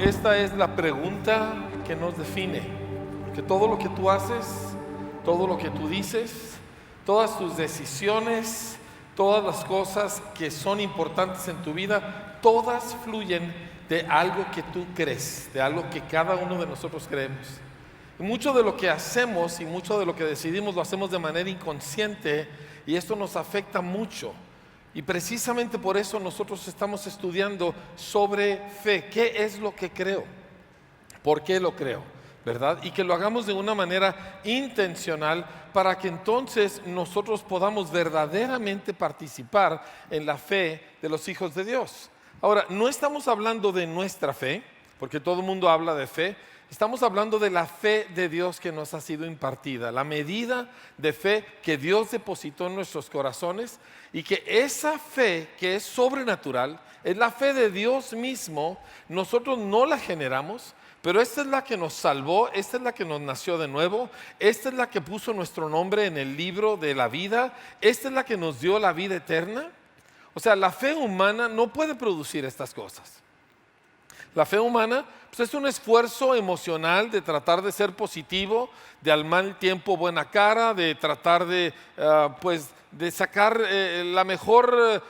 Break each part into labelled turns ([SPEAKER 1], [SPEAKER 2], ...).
[SPEAKER 1] esta es la pregunta que nos define. Porque todo lo que tú haces, todo lo que tú dices, todas tus decisiones, todas las cosas que son importantes en tu vida, todas fluyen de algo que tú crees, de algo que cada uno de nosotros creemos. Y mucho de lo que hacemos y mucho de lo que decidimos lo hacemos de manera inconsciente, y esto nos afecta mucho. Y precisamente por eso nosotros estamos estudiando sobre fe. ¿Qué es lo que creo? ¿Por qué lo creo? ¿Verdad? Y que lo hagamos de una manera intencional para que entonces nosotros podamos verdaderamente participar en la fe de los hijos de Dios. Ahora, no estamos hablando de nuestra fe, porque todo el mundo habla de fe. Estamos hablando de la fe de Dios que nos ha sido impartida, la medida de fe que Dios depositó en nuestros corazones, y que esa fe que es sobrenatural, es la fe de Dios mismo. Nosotros no la generamos, pero esta es la que nos salvó, esta es la que nos nació de nuevo, esta es la que puso nuestro nombre en el libro de la vida, esta es la que nos dio la vida eterna. O sea, la fe humana no puede producir estas cosas. La fe humana pues, es un esfuerzo emocional de tratar de ser positivo, de al mal tiempo buena cara, de tratar de, de sacar el mejor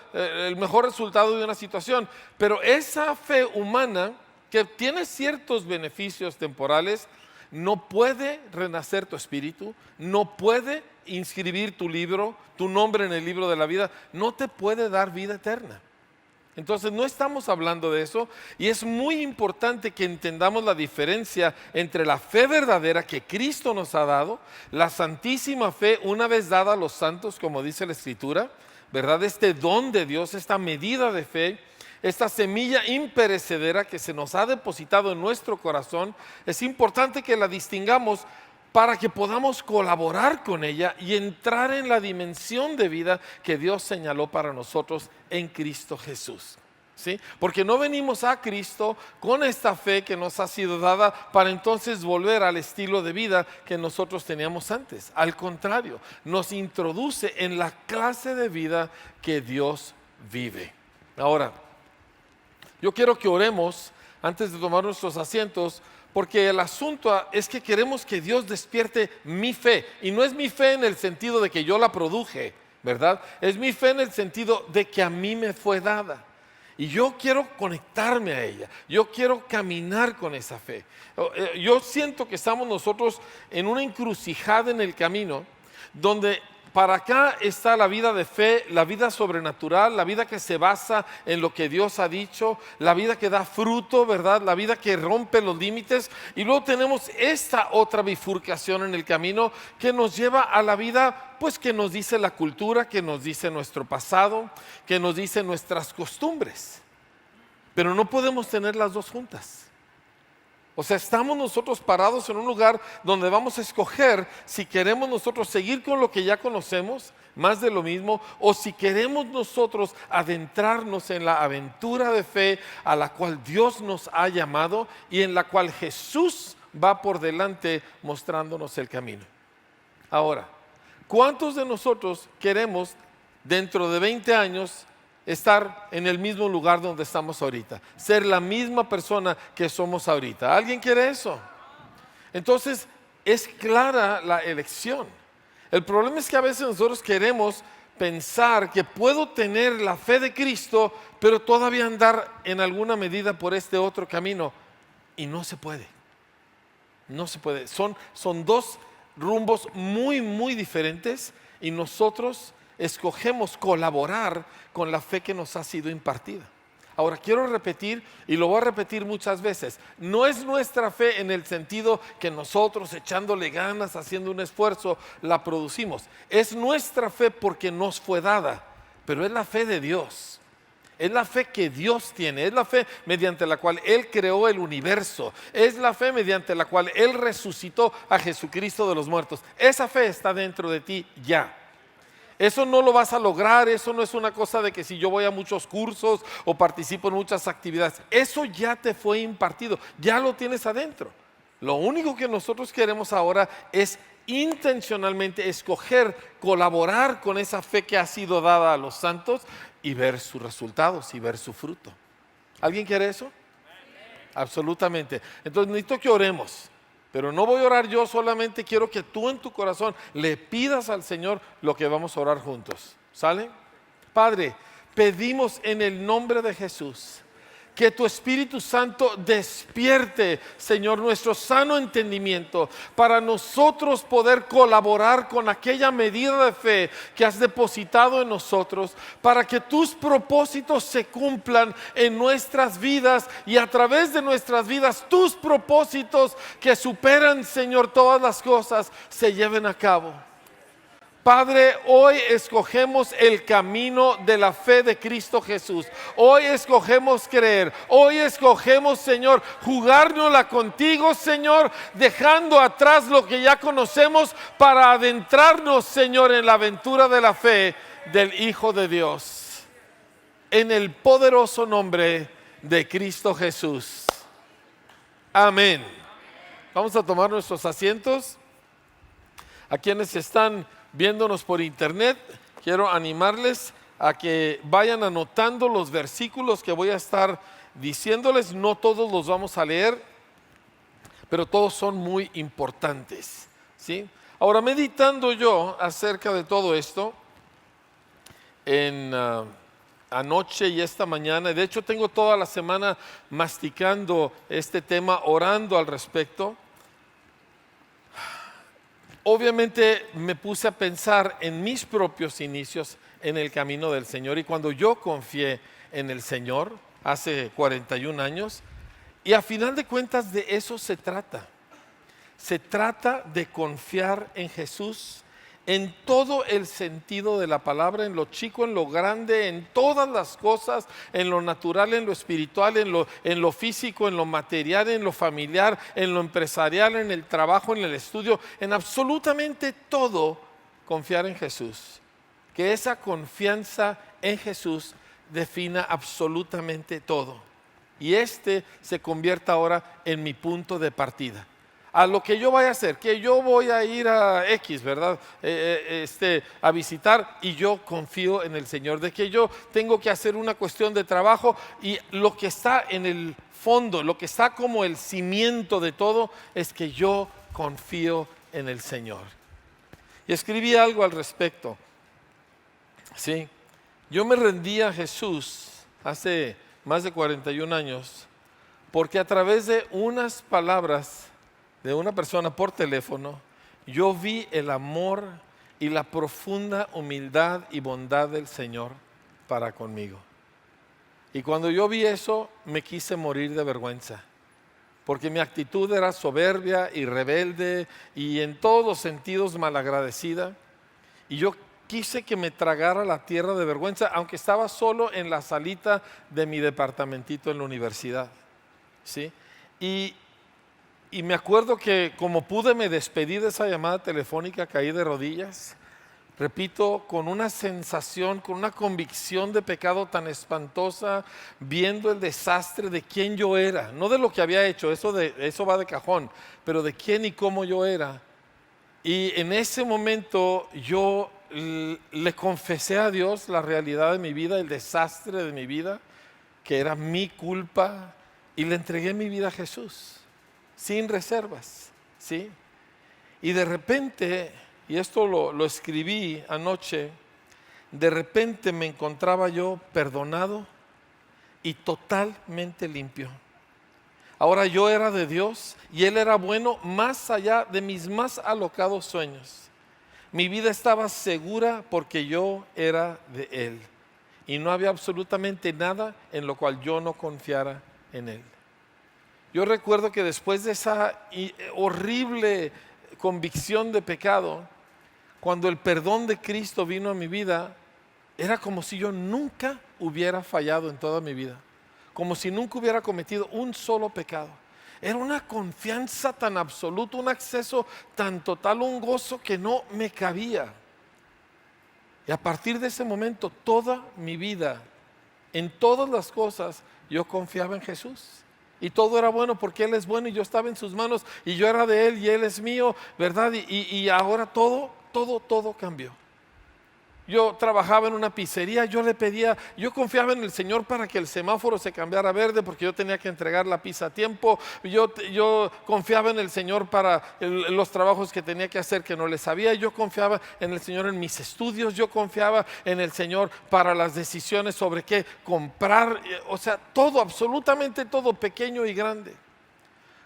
[SPEAKER 1] resultado de una situación. Pero esa fe humana, que tiene ciertos beneficios temporales, no puede renacer tu espíritu, no puede inscribir tu nombre en el libro de la vida, no te puede dar vida eterna. Entonces no estamos hablando de eso, y es muy importante que entendamos la diferencia entre la fe verdadera que Cristo nos ha dado, la santísima fe una vez dada a los santos, como dice la Escritura, ¿verdad? Este don de Dios, esta medida de fe, esta semilla imperecedera que se nos ha depositado en nuestro corazón. Es importante que la distingamos para que podamos colaborar con ella y entrar en la dimensión de vida que Dios señaló para nosotros en Cristo Jesús. ¿Sí? Porque no venimos a Cristo con esta fe que nos ha sido dada para entonces volver al estilo de vida que nosotros teníamos antes. Al contrario, nos introduce en la clase de vida que Dios vive. Ahora, yo quiero que oremos antes de tomar nuestros asientos, porque el asunto es que queremos que Dios despierte mi fe. Y no es mi fe en el sentido de que yo la produje, ¿verdad? Es mi fe en el sentido de que a mí me fue dada. Y yo quiero conectarme a ella. Yo quiero caminar con esa fe. Yo siento que estamos nosotros en una encrucijada en el camino, donde para acá está la vida de fe, la vida sobrenatural, la vida que se basa en lo que Dios ha dicho, la vida que da fruto, ¿verdad? La vida que rompe los límites. Y luego tenemos esta otra bifurcación en el camino que nos lleva a la vida, pues que nos dice la cultura, que nos dice nuestro pasado, que nos dice nuestras costumbres. Pero no podemos tener las dos juntas. O sea, estamos nosotros parados en un lugar donde vamos a escoger si queremos nosotros seguir con lo que ya conocemos, más de lo mismo, o si queremos nosotros adentrarnos en la aventura de fe a la cual Dios nos ha llamado y en la cual Jesús va por delante mostrándonos el camino. Ahora, ¿cuántos de nosotros queremos dentro de 20 años estar en el mismo lugar donde estamos ahorita? Ser la misma persona que somos ahorita. ¿Alguien quiere eso? Entonces, es clara la elección. El problema es que a veces nosotros queremos pensar que puedo tener la fe de Cristo, pero todavía andar en alguna medida por este otro camino. Y no se puede. No se puede. Son dos rumbos muy, muy diferentes, y nosotros escogemos colaborar con la fe que nos ha sido impartida. Ahora quiero repetir, y lo voy a repetir muchas veces, no es nuestra fe en el sentido que nosotros echándole ganas, haciendo un esfuerzo, la producimos. Es nuestra fe porque nos fue dada, pero es la fe de Dios. Es la fe que Dios tiene, es la fe mediante la cual Él creó el universo, es la fe mediante la cual Él resucitó a Jesucristo de los muertos. Esa fe está dentro de ti ya. Eso no lo vas a lograr, eso no es una cosa de que si yo voy a muchos cursos o participo en muchas actividades. Eso ya te fue impartido, ya lo tienes adentro. Lo único que nosotros queremos ahora es intencionalmente escoger colaborar con esa fe que ha sido dada a los santos y ver sus resultados y ver su fruto. ¿Alguien quiere eso? absolutamente. Entonces necesito que oremos, pero no voy a orar yo, solamente quiero que tú en tu corazón le pidas al Señor lo que vamos a orar juntos. ¿Sale? Padre, pedimos en el nombre de Jesús que tu Espíritu Santo despierte, Señor, nuestro sano entendimiento para nosotros poder colaborar con aquella medida de fe que has depositado en nosotros, para que tus propósitos se cumplan en nuestras vidas y a través de nuestras vidas tus propósitos que superan, Señor, todas las cosas se lleven a cabo. Padre, hoy escogemos el camino de la fe de Cristo Jesús. Hoy escogemos creer. Hoy escogemos, Señor, jugárnosla contigo, Señor, dejando atrás lo que ya conocemos para adentrarnos, Señor, en la aventura de la fe del Hijo de Dios. En el poderoso nombre de Cristo Jesús. Amén. Vamos a tomar nuestros asientos. A quienes están viéndonos por internet, quiero animarles a que vayan anotando los versículos que voy a estar diciéndoles. No todos los vamos a leer, pero todos son muy importantes, ¿sí? Ahora, meditando yo acerca de todo esto anoche y esta mañana, de hecho tengo toda la semana masticando este tema, orando al respecto. Obviamente me puse a pensar en mis propios inicios en el camino del Señor y cuando yo confié en el Señor hace 41 años, y a final de cuentas de eso se trata. Se trata de confiar en Jesús en todo el sentido de la palabra, en lo chico, en lo grande, en todas las cosas, en lo natural, en lo espiritual, en lo físico, en lo material, en lo familiar, en lo empresarial, en el trabajo, en el estudio, en absolutamente todo, confiar en Jesús. Que esa confianza en Jesús defina absolutamente todo. Y se convierta ahora en mi punto de partida. A lo que yo vaya a hacer, que yo voy a ir a X, ¿verdad? A visitar, y yo confío en el Señor, de que yo tengo que hacer una cuestión de trabajo, y lo que está en el fondo, lo que está como el cimiento de todo, es que yo confío en el Señor. Y escribí algo al respecto. Sí, yo me rendí a Jesús hace más de 41 años, porque a través de unas palabras de una persona por teléfono, yo vi el amor y la profunda humildad y bondad del Señor para conmigo. Y cuando yo vi eso, me quise morir de vergüenza, porque mi actitud era soberbia y rebelde y en todos los sentidos malagradecida. Y yo quise que me tragara la tierra de vergüenza, aunque estaba solo en la salita de mi departamentito en la universidad, ¿sí? Y me acuerdo que como pude me despedí de esa llamada telefónica, caí de rodillas, repito, con una sensación, con una convicción de pecado tan espantosa, viendo el desastre de quién yo era, no de lo que había hecho, eso va de cajón, pero de quién y cómo yo era. Y en ese momento yo le confesé a Dios la realidad de mi vida, el desastre de mi vida, que era mi culpa, y le entregué mi vida a Jesús. Sin reservas, ¿sí? Y de repente, y esto lo escribí anoche, de repente me encontraba yo perdonado y totalmente limpio. Ahora yo era de Dios y Él era bueno más allá de mis más alocados sueños. Mi vida estaba segura porque yo era de Él y no había absolutamente nada en lo cual yo no confiara en Él. Yo recuerdo que después de esa horrible convicción de pecado, cuando el perdón de Cristo vino a mi vida, era como si yo nunca hubiera fallado en toda mi vida, como si nunca hubiera cometido un solo pecado. Era una confianza tan absoluta, un acceso tan total, un gozo que no me cabía. Y a partir de ese momento, toda mi vida, en todas las cosas, yo confiaba en Jesús. Y todo era bueno porque Él es bueno y yo estaba en sus manos y yo era de Él y Él es mío, ¿verdad? Y ahora todo cambió. yo trabajaba en una pizzería, yo confiaba en el Señor para que el semáforo se cambiara a verde porque yo tenía que entregar la pizza a tiempo. Yo confiaba en el Señor para los trabajos que tenía que hacer que no les sabía. Yo confiaba en el Señor en mis estudios. Yo confiaba en el Señor para las decisiones sobre qué comprar. O sea, todo, absolutamente todo, pequeño y grande.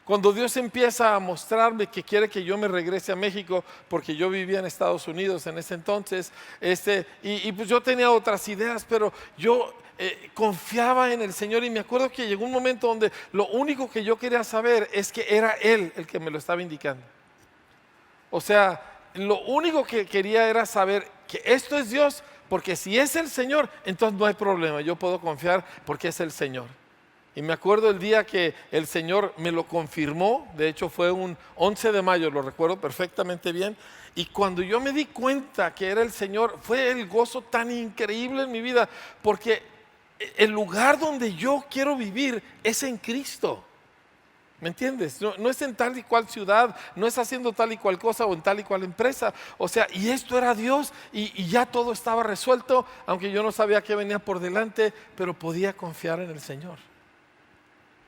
[SPEAKER 1] Cuando Dios empieza a mostrarme que quiere que yo me regrese a México, porque yo vivía en Estados Unidos en ese entonces, y pues yo tenía otras ideas, pero yo confiaba en el Señor, y me acuerdo que llegó un momento donde lo único que yo quería saber es que era Él el que me lo estaba indicando. O sea, lo único que quería era saber que esto es Dios, porque si es el Señor, entonces no hay problema, yo puedo confiar porque es el Señor. Y me acuerdo el día que el Señor me lo confirmó, de hecho fue un 11 de mayo, lo recuerdo perfectamente bien, y cuando yo me di cuenta que era el Señor, fue el gozo tan increíble en mi vida, porque el lugar donde yo quiero vivir es en Cristo. ¿Me entiendes? No es en tal y cual ciudad, no es haciendo tal y cual cosa o en tal y cual empresa. O sea, y esto era Dios y ya todo estaba resuelto, aunque yo no sabía qué venía por delante, pero podía confiar en el Señor.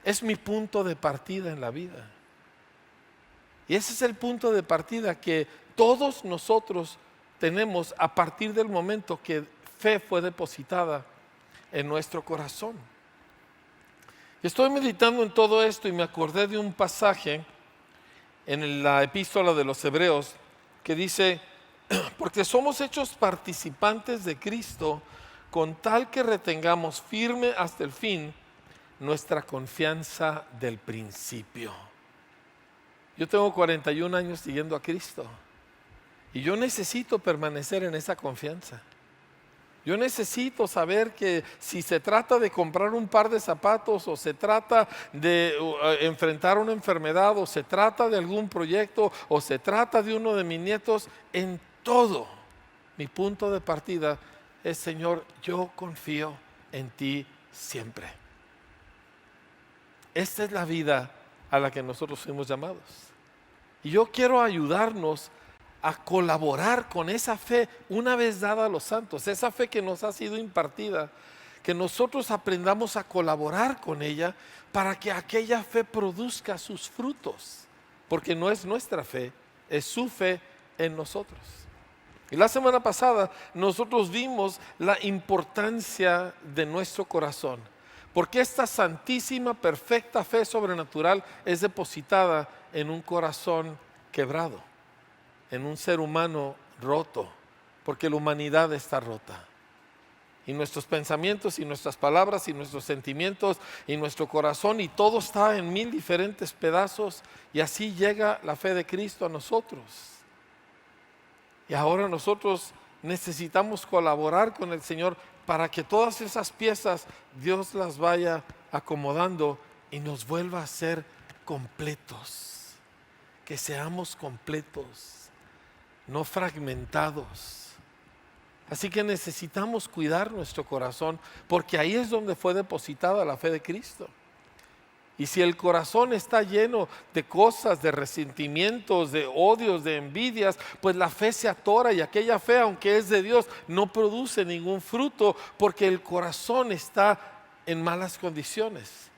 [SPEAKER 1] Es mi punto de partida en la vida. Y ese es el punto de partida que todos nosotros tenemos a partir del momento que fe fue depositada en nuestro corazón. Estoy meditando en todo esto y me acordé de un pasaje en la epístola de los Hebreos que dice, porque somos hechos participantes de Cristo con tal que retengamos firme hasta el fin nuestra confianza del principio. Yo tengo 41 años siguiendo a Cristo y yo necesito permanecer en esa confianza. Yo necesito saber que si se trata de comprar un par de zapatos o se trata de enfrentar una enfermedad o se trata de algún proyecto o se trata de uno de mis nietos, en todo mi punto de partida es, Señor, yo confío en ti siempre. Esta es la vida a la que nosotros fuimos llamados. Y yo quiero ayudarnos a colaborar con esa fe una vez dada a los santos, esa fe que nos ha sido impartida, que nosotros aprendamos a colaborar con ella para que aquella fe produzca sus frutos, porque no es nuestra fe, es su fe en nosotros. Y la semana pasada nosotros vimos la importancia de nuestro corazón, porque esta santísima, perfecta fe sobrenatural es depositada en un corazón quebrado, en un ser humano roto, porque la humanidad está rota. Y nuestros pensamientos y nuestras palabras y nuestros sentimientos y nuestro corazón y todo está en 1000 diferentes pedazos, y así llega la fe de Cristo a nosotros. Y ahora nosotros necesitamos colaborar con el Señor para que todas esas piezas Dios las vaya acomodando y nos vuelva a ser completos, que seamos completos, no fragmentados. Así que necesitamos cuidar nuestro corazón, porque ahí es donde fue depositada la fe de Cristo. Y si el corazón está lleno de cosas, de resentimientos, de odios, de envidias, pues la fe se atora, y aquella fe, aunque es de Dios, no produce ningún fruto porque el corazón está en malas condiciones.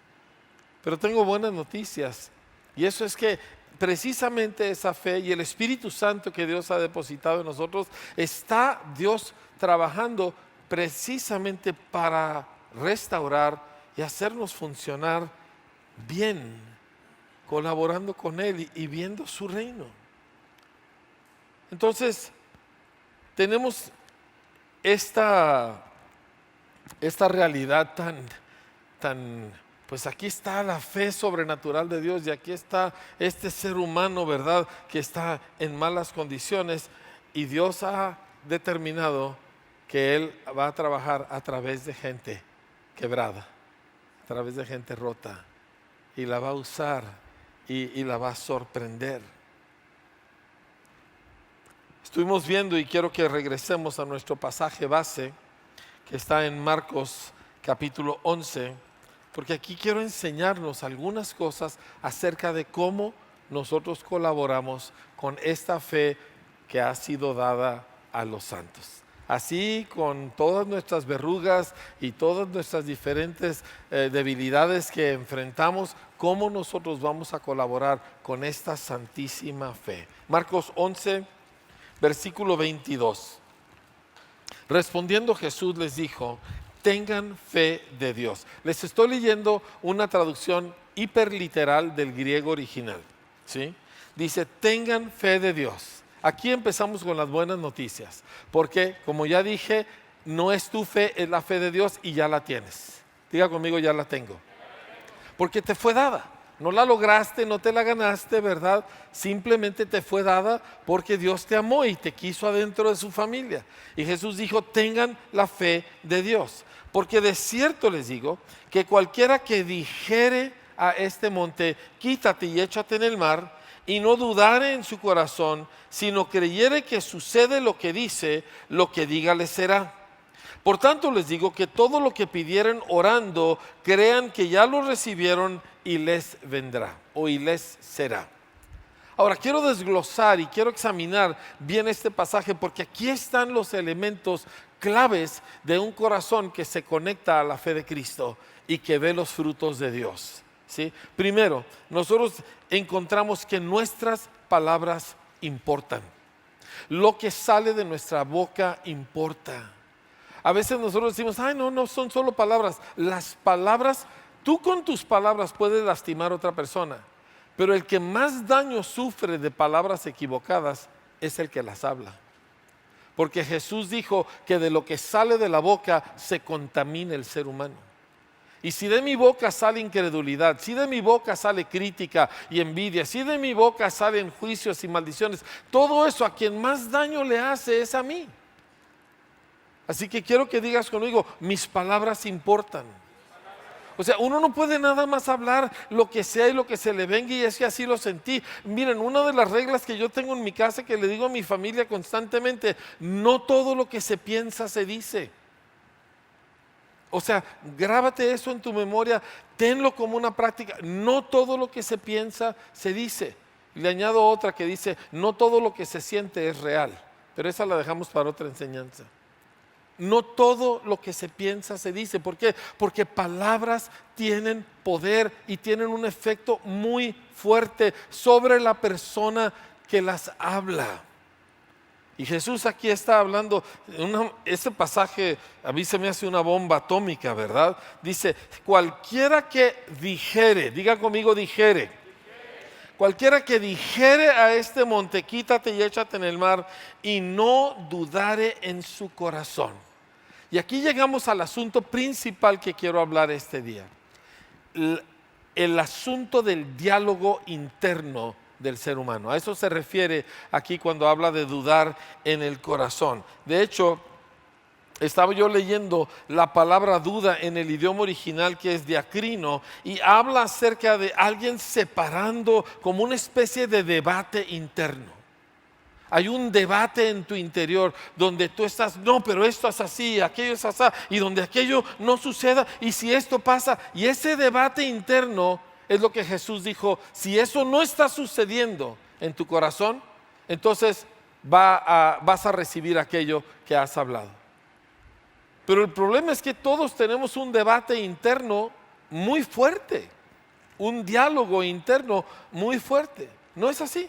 [SPEAKER 1] Pero tengo buenas noticias, y eso es que precisamente esa fe y el Espíritu Santo que Dios ha depositado en nosotros, está Dios trabajando precisamente para restaurar y hacernos funcionar bien, colaborando con Él y viendo su reino. Entonces, tenemos esta realidad tan, pues aquí está la fe sobrenatural de Dios, y aquí está este ser humano, ¿verdad?, que está en malas condiciones, y Dios ha determinado que Él va a trabajar a través de gente quebrada, a través de gente rota, y la va a usar y la va a sorprender. Estuvimos viendo, y quiero que regresemos a nuestro pasaje base, que está en Marcos capítulo 11, porque aquí quiero enseñarnos algunas cosas acerca de cómo nosotros colaboramos con esta fe que ha sido dada a los santos. así con todas nuestras verrugas y todas nuestras diferentes debilidades que enfrentamos, ¿cómo nosotros vamos a colaborar con esta santísima fe? Marcos 11, versículo 22. Respondiendo Jesús les dijo: tengan fe de Dios. Les estoy leyendo una traducción hiperliteral del griego original, ¿sí? Dice: tengan fe de Dios. Aquí empezamos con las buenas noticias, porque como ya dije, no es tu fe, es la fe de Dios y ya la tienes. Diga conmigo: ya la tengo. Porque te fue dada. No la lograste, no te la ganaste, ¿verdad? Simplemente te fue dada porque Dios te amó y te quiso adentro de su familia. Y Jesús dijo: tengan la fe de Dios. Porque de cierto les digo que cualquiera que dijere a este monte: quítate y échate en el mar, y no dudare en su corazón, sino creyere que sucede lo que dice, lo que diga les será. Por tanto les digo que todo lo que pidieren orando, crean que ya lo recibieron y les vendrá o y les será. Ahora quiero desglosar y quiero examinar bien este pasaje, porque aquí están los elementos claves de un corazón que se conecta a la fe de Cristo y que ve los frutos de Dios, ¿sí? Primero, nosotros encontramos que nuestras palabras importan. Lo que sale de nuestra boca importa. A veces nosotros decimos: ay, no son solo palabras. Las palabras, tú con tus palabras puedes lastimar a otra persona, pero el que más daño sufre de palabras equivocadas es el que las habla. Porque Jesús dijo que de lo que sale de la boca se contamina el ser humano. Y si de mi boca sale incredulidad, si de mi boca sale crítica y envidia, si de mi boca salen juicios y maldiciones, todo eso a quien más daño le hace es a mí. Así que quiero que digas conmigo: mis palabras importan. O sea, uno no puede nada más hablar lo que sea y lo que se le venga, y es que así lo sentí. Miren, una de las reglas que yo tengo en mi casa, que le digo a mi familia constantemente: no todo lo que se piensa se dice. O sea, grábate eso en tu memoria, tenlo como una práctica. No todo lo que se piensa se dice. Y le añado otra que dice: no todo lo que se siente es real. Pero esa la dejamos para otra enseñanza. No todo lo que se piensa se dice. ¿Por qué? Porque palabras tienen poder y tienen un efecto muy fuerte sobre la persona que las habla. Y Jesús aquí está hablando, este pasaje a mí se me hace una bomba atómica, ¿verdad? Dice: cualquiera que dijere, diga conmigo: dijere. Cualquiera que dijere a este monte: quítate y échate en el mar, y no dudare en su corazón. Y aquí llegamos al asunto principal que quiero hablar este día. El asunto del diálogo interno del ser humano. A eso se refiere aquí cuando habla de dudar en el corazón. De hecho, estaba yo leyendo la palabra duda en el idioma original, que es diacrino, y habla acerca de alguien separando, como una especie de debate interno. Hay un debate en tu interior donde tú estás: no, pero esto es así, aquello es así, y donde aquello no suceda, y si esto pasa. Y ese debate interno es lo que Jesús dijo: si eso no está sucediendo en tu corazón, entonces vas a recibir aquello que has hablado. Pero el problema es que todos tenemos un debate interno muy fuerte, un diálogo interno muy fuerte. ¿No es así?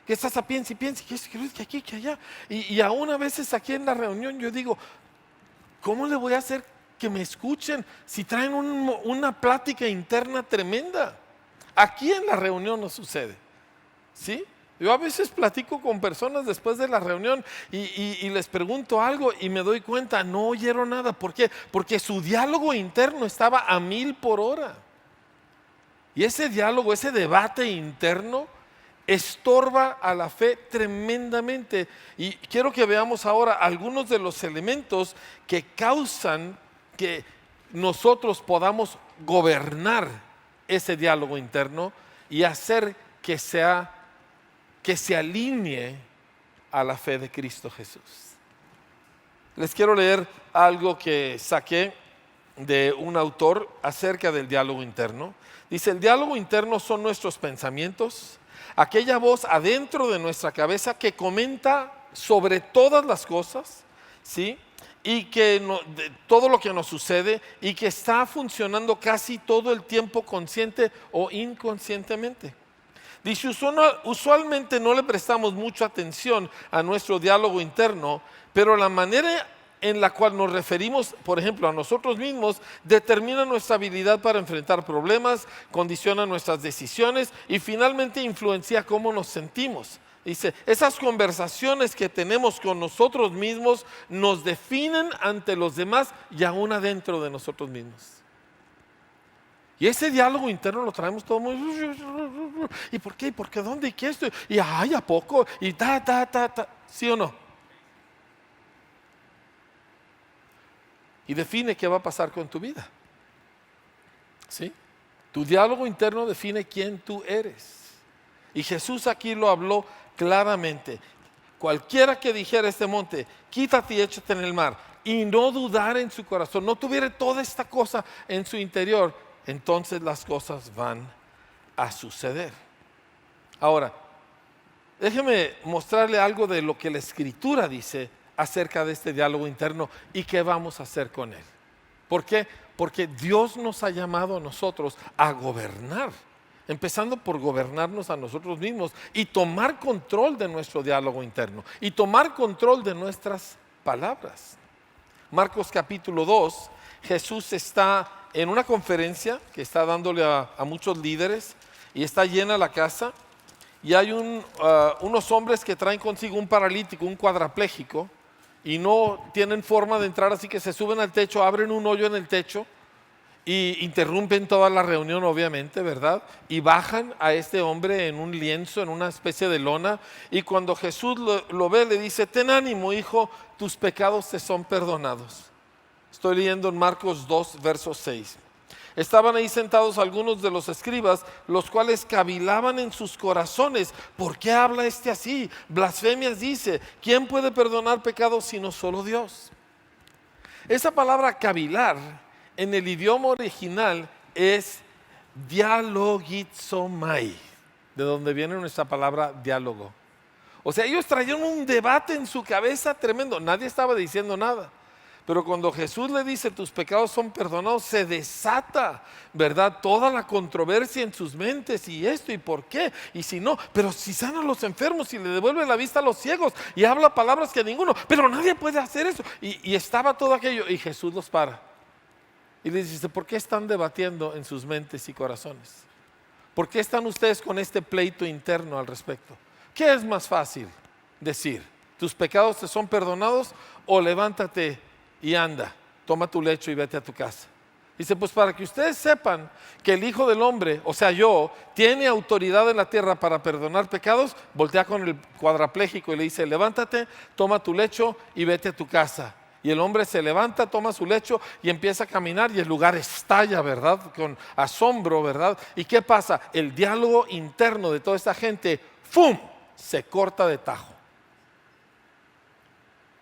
[SPEAKER 1] Que estás a piensa y piensa, que aquí, que allá. Y aún a veces aquí en la reunión yo digo: ¿cómo le voy a hacer que me escuchen si traen una plática interna tremenda? Aquí en la reunión no sucede, ¿sí? Yo a veces platico con personas después de la reunión y les pregunto algo y me doy cuenta: no oyeron nada. ¿Por qué? Porque su diálogo interno estaba a 1000 por hora. Y ese diálogo, ese debate interno, estorba a la fe tremendamente. Y quiero que veamos ahora algunos de los elementos que causan que nosotros podamos gobernar ese diálogo interno y hacer que se alinee a la fe de Cristo Jesús. Les quiero leer algo que saqué de un autor acerca del diálogo interno. Dice: el diálogo interno son nuestros pensamientos, aquella voz adentro de nuestra cabeza que comenta sobre todas las cosas ¿sí? Y que de todo lo que nos sucede y que está funcionando casi todo el tiempo consciente o inconscientemente. Dice, usualmente no le prestamos mucha atención a nuestro diálogo interno, pero la manera en la cual nos referimos, por ejemplo, a nosotros mismos, determina nuestra habilidad para enfrentar problemas, condiciona nuestras decisiones y finalmente influencia cómo nos sentimos. Dice, esas conversaciones que tenemos con nosotros mismos nos definen ante los demás y aún adentro de nosotros mismos. Y ese diálogo interno lo traemos todo muy... ¿Y por qué? ¿Y por qué? ¿Dónde? ¿Y qué esto? Y ay, ¿a poco? Y ¿sí o no? Y define qué va a pasar con tu vida. ¿Sí? Tu diálogo interno define quién tú eres. Y Jesús aquí lo habló claramente. Cualquiera que dijera este monte, quítate y échate en el mar, y no dudar en su corazón, no tuviera toda esta cosa en su interior, entonces las cosas van a suceder. Ahora, déjeme mostrarle algo de lo que la Escritura dice acerca de este diálogo interno y qué vamos a hacer con él. ¿Por qué? Porque Dios nos ha llamado a nosotros a gobernar, empezando por gobernarnos a nosotros mismos y tomar control de nuestro diálogo interno y tomar control de nuestras palabras. Marcos capítulo 2, Jesús está en una conferencia que está dándole a muchos líderes y está llena la casa y hay unos hombres que traen consigo un paralítico, un cuadrapléjico, y no tienen forma de entrar, así que se suben al techo, abren un hoyo en el techo y interrumpen toda la reunión, obviamente, ¿verdad? Y bajan a este hombre en un lienzo, en una especie de lona, y cuando Jesús lo ve, le dice, ten ánimo, hijo, tus pecados te son perdonados. Estoy leyendo en Marcos 2, verso 6. Estaban ahí sentados algunos de los escribas, los cuales cavilaban en sus corazones. ¿Por qué habla este así? Blasfemias dice. ¿Quién puede perdonar pecados sino solo Dios? Esa palabra cavilar en el idioma original es dialogizomai, de donde viene nuestra palabra diálogo. O sea, ellos traían un debate en su cabeza tremendo. Nadie estaba diciendo nada. Pero cuando Jesús le dice tus pecados son perdonados, se desata, ¿verdad? Toda la controversia en sus mentes y esto y por qué y si no, pero si sana a los enfermos y le devuelve la vista a los ciegos y habla palabras que ninguno, pero nadie puede hacer eso. Y estaba todo aquello y Jesús los para y les dice, ¿por qué están debatiendo en sus mentes y corazones? ¿Por qué están ustedes con este pleito interno al respecto? ¿Qué es más fácil decir? ¿Tus pecados te son perdonados o levántate y anda, toma tu lecho y vete a tu casa? Dice, pues para que ustedes sepan que el Hijo del Hombre, o sea yo, tiene autoridad en la tierra para perdonar pecados, voltea con el cuadrapléjico y le dice, levántate, toma tu lecho y vete a tu casa. Y el hombre se levanta, toma su lecho y empieza a caminar y el lugar estalla, ¿verdad? Con asombro, ¿verdad? ¿Y qué pasa? El diálogo interno de toda esta gente, ¡fum!, se corta de tajo.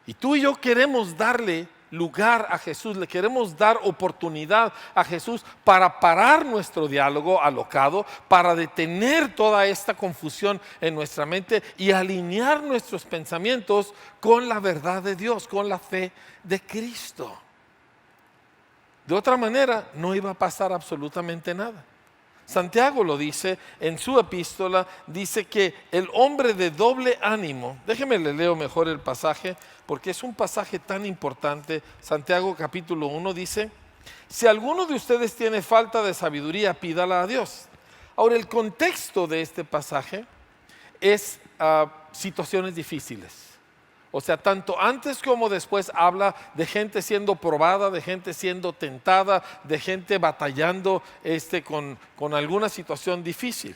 [SPEAKER 1] Y tú y yo queremos darle lugar a Jesús, le queremos dar oportunidad a Jesús para parar nuestro diálogo alocado, para detener toda esta confusión en nuestra mente y alinear nuestros pensamientos con la verdad de Dios, con la fe de Cristo. De otra manera, no iba a pasar absolutamente nada. Santiago lo dice en su epístola, dice que el hombre de doble ánimo, déjeme le leo mejor el pasaje, porque es un pasaje tan importante. Santiago capítulo 1 dice, si alguno de ustedes tiene falta de sabiduría, pídala a Dios. Ahora, el contexto de este pasaje es situaciones difíciles. O sea, tanto antes como después habla de gente siendo probada, de gente siendo tentada, de gente batallando con alguna situación difícil.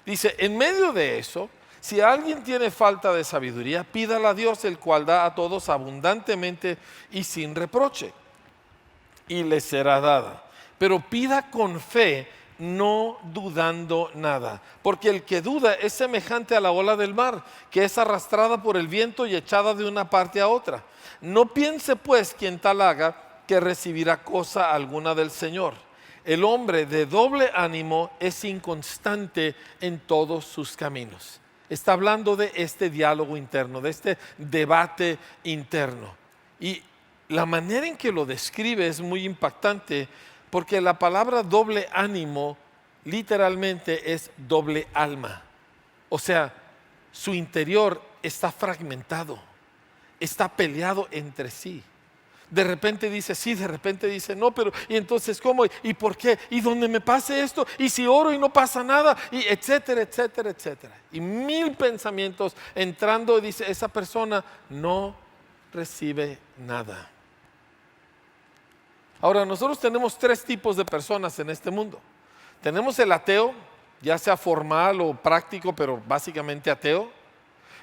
[SPEAKER 1] Dice, en medio de eso, si alguien tiene falta de sabiduría, pídala a Dios, el cual da a todos abundantemente y sin reproche, y le será dada. Pero pida con fe, no dudando nada, porque el que duda es semejante a la ola del mar, que es arrastrada por el viento y echada de una parte a otra. No piense pues quien tal haga que recibirá cosa alguna del Señor. El hombre de doble ánimo es inconstante en todos sus caminos. Está hablando de este diálogo interno, de este debate interno. Y la manera en que lo describe es muy impactante, porque la palabra doble ánimo literalmente es doble alma. O sea, su interior está fragmentado, está peleado entre sí. De repente dice sí, de repente dice no, pero ¿y entonces cómo? ¿Y por qué? ¿Y dónde me pase esto? ¿Y si oro y no pasa nada? Y etcétera, etcétera, etcétera. Y mil pensamientos entrando, y dice, esa persona no recibe nada. Ahora, nosotros tenemos tres tipos de personas en este mundo. Tenemos el ateo, ya sea formal o práctico, pero básicamente ateo.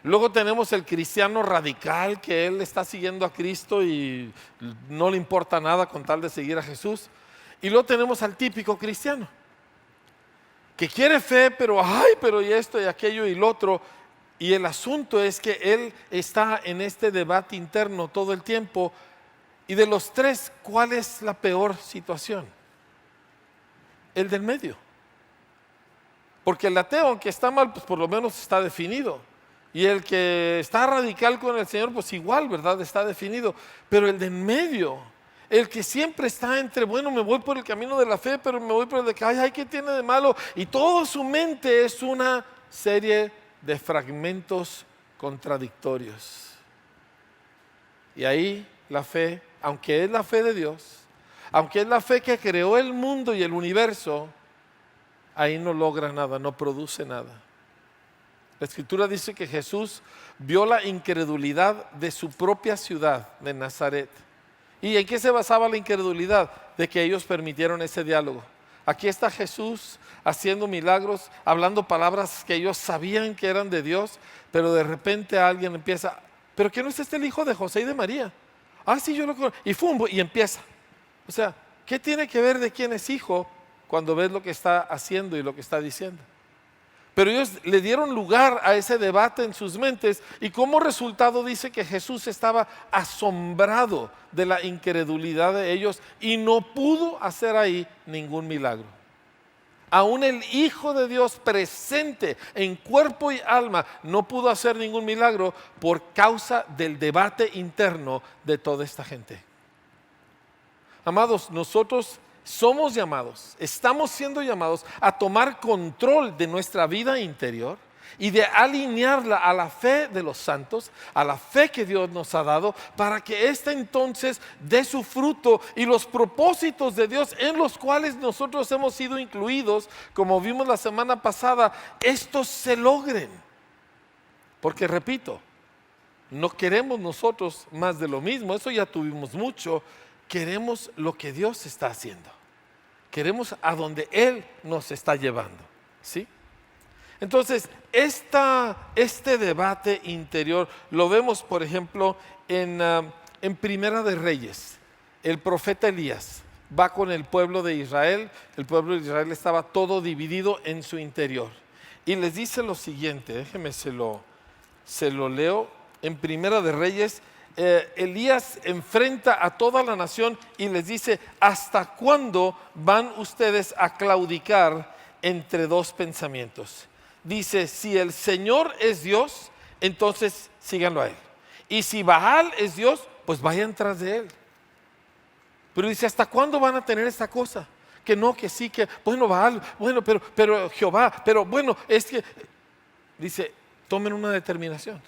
[SPEAKER 1] Luego tenemos el cristiano radical, que él está siguiendo a Cristo y no le importa nada con tal de seguir a Jesús. Y luego tenemos al típico cristiano, que quiere fe, pero pero y esto y aquello y lo otro. Y el asunto es que él está en este debate interno todo el tiempo. Y de los tres, ¿cuál es la peor situación? El del medio. Porque el ateo, aunque está mal, pues por lo menos está definido. Y el que está radical con el Señor, pues igual, ¿verdad? Está definido. Pero el de en medio, el que siempre está entre, bueno, me voy por el camino de la fe, pero me voy por el de que, ¿qué tiene de malo? Y toda su mente es una serie de fragmentos contradictorios. Y ahí la fe, aunque es la fe de Dios, aunque es la fe que creó el mundo y el universo, ahí no logra nada, no produce nada. La Escritura dice que Jesús vio la incredulidad de su propia ciudad, de Nazaret. ¿Y en qué se basaba la incredulidad? De que ellos permitieron ese diálogo. Aquí está Jesús haciendo milagros, hablando palabras que ellos sabían que eran de Dios, pero de repente alguien empieza, ¿pero qué no es este el hijo de José y de María? Sí, yo lo conozco. Y empieza. O sea, ¿qué tiene que ver de quién es hijo cuando ves lo que está haciendo y lo que está diciendo? Pero ellos le dieron lugar a ese debate en sus mentes, y como resultado dice que Jesús estaba asombrado de la incredulidad de ellos y no pudo hacer ahí ningún milagro. Aún el Hijo de Dios presente en cuerpo y alma no pudo hacer ningún milagro por causa del debate interno de toda esta gente. Amados, nosotros somos llamados, estamos siendo llamados a tomar control de nuestra vida interior y de alinearla a la fe de los santos, a la fe que Dios nos ha dado, para que ésta entonces dé su fruto y los propósitos de Dios en los cuales nosotros hemos sido incluidos, como vimos la semana pasada, estos se logren. Porque repito, no queremos nosotros más de lo mismo, eso ya tuvimos mucho. Queremos lo que Dios está haciendo. Queremos a donde Él nos está llevando, ¿sí? Entonces, este debate interior lo vemos, por ejemplo, en Primera de Reyes. El profeta Elías va con el pueblo de Israel. El pueblo de Israel estaba todo dividido en su interior. Y les dice lo siguiente, déjenme se lo leo. En Primera de Reyes, Elías enfrenta a toda la nación y les dice, ¿hasta cuándo van ustedes a claudicar entre dos pensamientos? Dice, si el Señor es Dios, entonces síganlo a Él. Y si Baal es Dios, pues vayan tras de Él. Pero dice, ¿hasta cuándo van a tener esta cosa? Que no, que sí, que bueno, Baal, bueno, pero Jehová, pero bueno, es que, dice, tomen una determinación.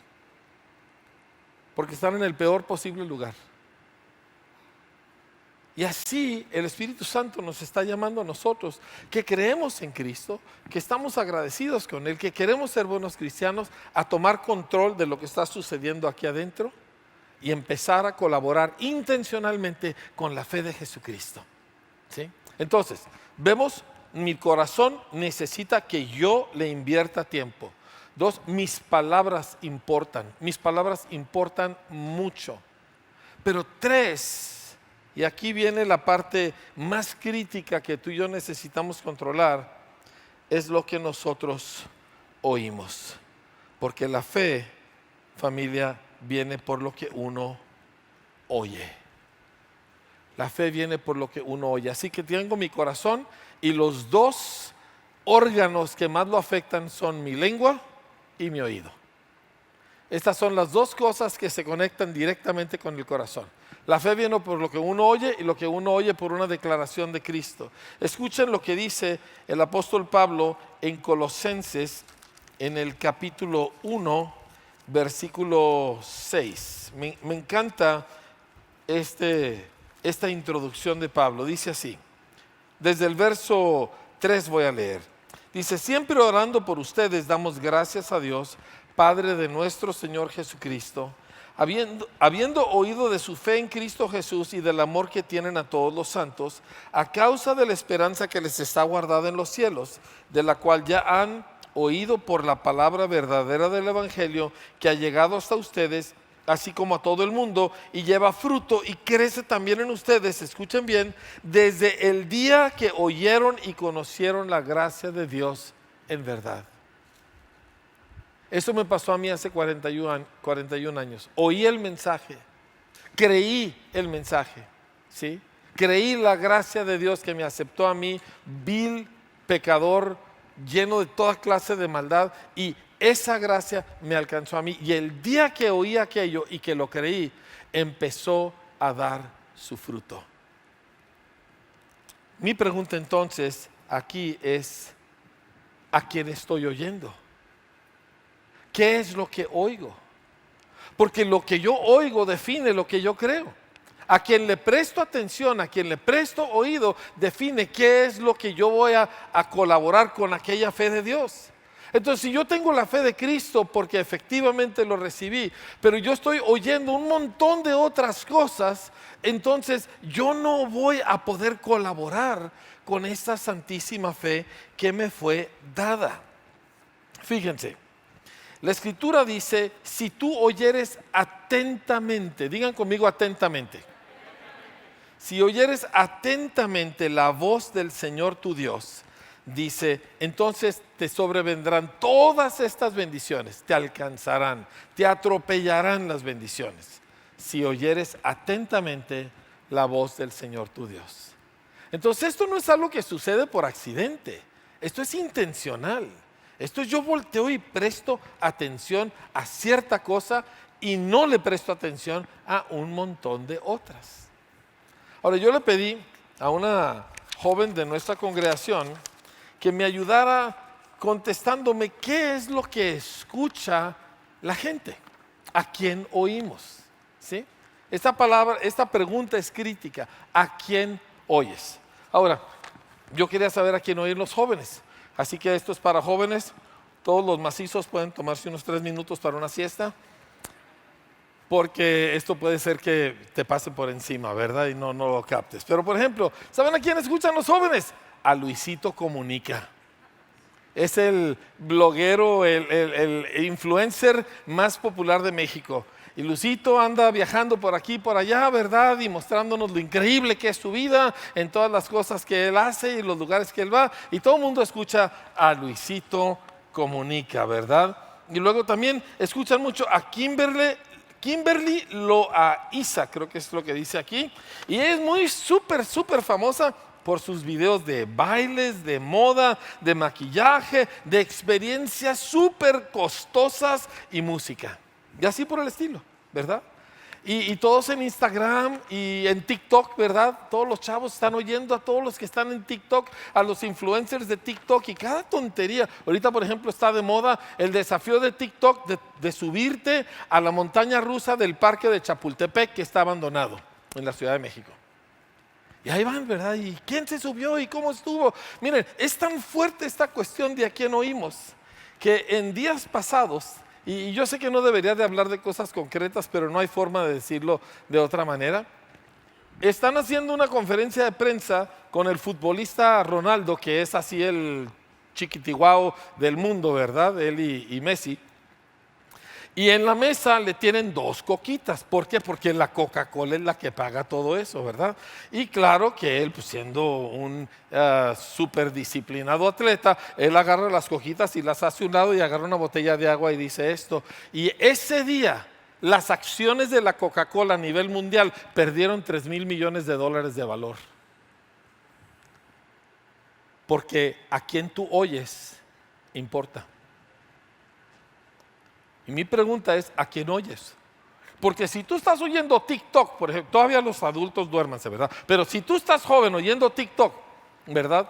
[SPEAKER 1] Porque están en el peor posible lugar. Y así el Espíritu Santo nos está llamando a nosotros, que creemos en Cristo, que estamos agradecidos con Él, que queremos ser buenos cristianos, a tomar control de lo que está sucediendo aquí adentro y empezar a colaborar intencionalmente con la fe de Jesucristo, ¿sí? Entonces, vemos, mi corazón necesita que yo le invierta tiempo. 2, mis palabras importan mucho. Pero 3, y aquí viene la parte más crítica que tú y yo necesitamos controlar, es lo que nosotros oímos. Porque la fe, familia, viene por lo que uno oye. La fe viene por lo que uno oye. Así que tengo mi corazón, y los 2 órganos que más lo afectan son mi lengua y mi oído. Estas son las 2 cosas que se conectan directamente con el corazón. La fe viene por lo que uno oye y lo que uno oye por una declaración de Cristo. Escuchen lo que dice el apóstol Pablo en Colosenses, en el capítulo 1, versículo 6. Me encanta esta introducción de Pablo. Dice así, desde el verso 3 voy a leer. Dice, siempre orando por ustedes damos gracias a Dios, Padre de nuestro Señor Jesucristo, habiendo oído de su fe en Cristo Jesús y del amor que tienen a todos los santos, a causa de la esperanza que les está guardada en los cielos, de la cual ya han oído por la palabra verdadera del Evangelio, que ha llegado hasta ustedes, así como a todo el mundo, y lleva fruto y crece también en ustedes, escuchen bien, desde el día que oyeron y conocieron la gracia de Dios en verdad. Eso me pasó a mí hace 41 años. Oí el mensaje, creí el mensaje, ¿sí? Creí la gracia de Dios que me aceptó a mí, vil pecador, lleno de toda clase de maldad, y esa gracia me alcanzó a mí. Y el día que oí aquello y que lo creí, empezó a dar su fruto. Mi pregunta entonces aquí es, ¿a quién estoy oyendo? ¿Qué es lo que oigo? Porque lo que yo oigo define lo que yo creo. A quien le presto atención, a quien le presto oído, define qué es lo que yo voy a colaborar con aquella fe de Dios. Entonces, si yo tengo la fe de Cristo porque efectivamente lo recibí, pero yo estoy oyendo un montón de otras cosas, entonces yo no voy a poder colaborar con esta santísima fe que me fue dada. Fíjense. La Escritura dice, si tú oyeres atentamente, digan conmigo atentamente. Si oyeres atentamente la voz del Señor tu Dios, dice, entonces te sobrevendrán todas estas bendiciones, te alcanzarán, te atropellarán las bendiciones. Si oyeres atentamente la voz del Señor tu Dios. Entonces esto no es algo que sucede por accidente, esto es intencional. Esto es yo volteo y presto atención a cierta cosa y no le presto atención a un montón de otras. Ahora yo le pedí a una joven de nuestra congregación que me ayudara contestándome qué es lo que escucha la gente, a quién oímos, ¿sí? Esta pregunta es crítica, ¿a quién oyes? Ahora, yo quería saber a quién oír los jóvenes. Así que esto es para jóvenes, todos los macizos pueden tomarse unos 3 minutos para una siesta, porque esto puede ser que te pase por encima, ¿verdad? Y no lo captes. Pero por ejemplo, ¿saben a quién escuchan los jóvenes? A Luisito Comunica. Es el bloguero, el influencer más popular de México. Y Luisito anda viajando por aquí y por allá, ¿verdad? Y mostrándonos lo increíble que es su vida, en todas las cosas que él hace y los lugares que él va. Y todo el mundo escucha a Luisito Comunica, ¿verdad? Y luego también escuchan mucho a Kimberly Loaiza, creo que es lo que dice aquí. Y es muy súper famosa por sus videos de bailes, de moda, de maquillaje, de experiencias súper costosas y música. Y así por el estilo, ¿verdad? Y todos en Instagram y en TikTok, ¿verdad? Todos los chavos están oyendo a todos los que están en TikTok, a los influencers de TikTok y cada tontería. Ahorita, por ejemplo, está de moda el desafío de TikTok de subirte a la montaña rusa del parque de Chapultepec que está abandonado en la Ciudad de México. Y ahí van, ¿verdad? ¿Y quién se subió y cómo estuvo? Miren, es tan fuerte esta cuestión de a quién oímos, que en días pasados, y yo sé que no debería de hablar de cosas concretas, pero no hay forma de decirlo de otra manera, están haciendo una conferencia de prensa con el futbolista Ronaldo, que es así el chiquitiguao del mundo, ¿verdad? Él y Messi. Y en la mesa le tienen 2 coquitas. ¿Por qué? Porque la Coca-Cola es la que paga todo eso, ¿verdad? Y claro que él, pues siendo un súper disciplinado atleta, él agarra las coquitas y las hace a un lado y agarra una botella de agua y dice esto. Y ese día, las acciones de la Coca-Cola a nivel mundial perdieron $3,000 millones de valor. Porque a quien tú oyes importa. Y mi pregunta es, ¿a quién oyes? Porque si tú estás oyendo TikTok, por ejemplo, todavía los adultos duérmanse, ¿verdad? Pero si tú estás joven oyendo TikTok, ¿verdad?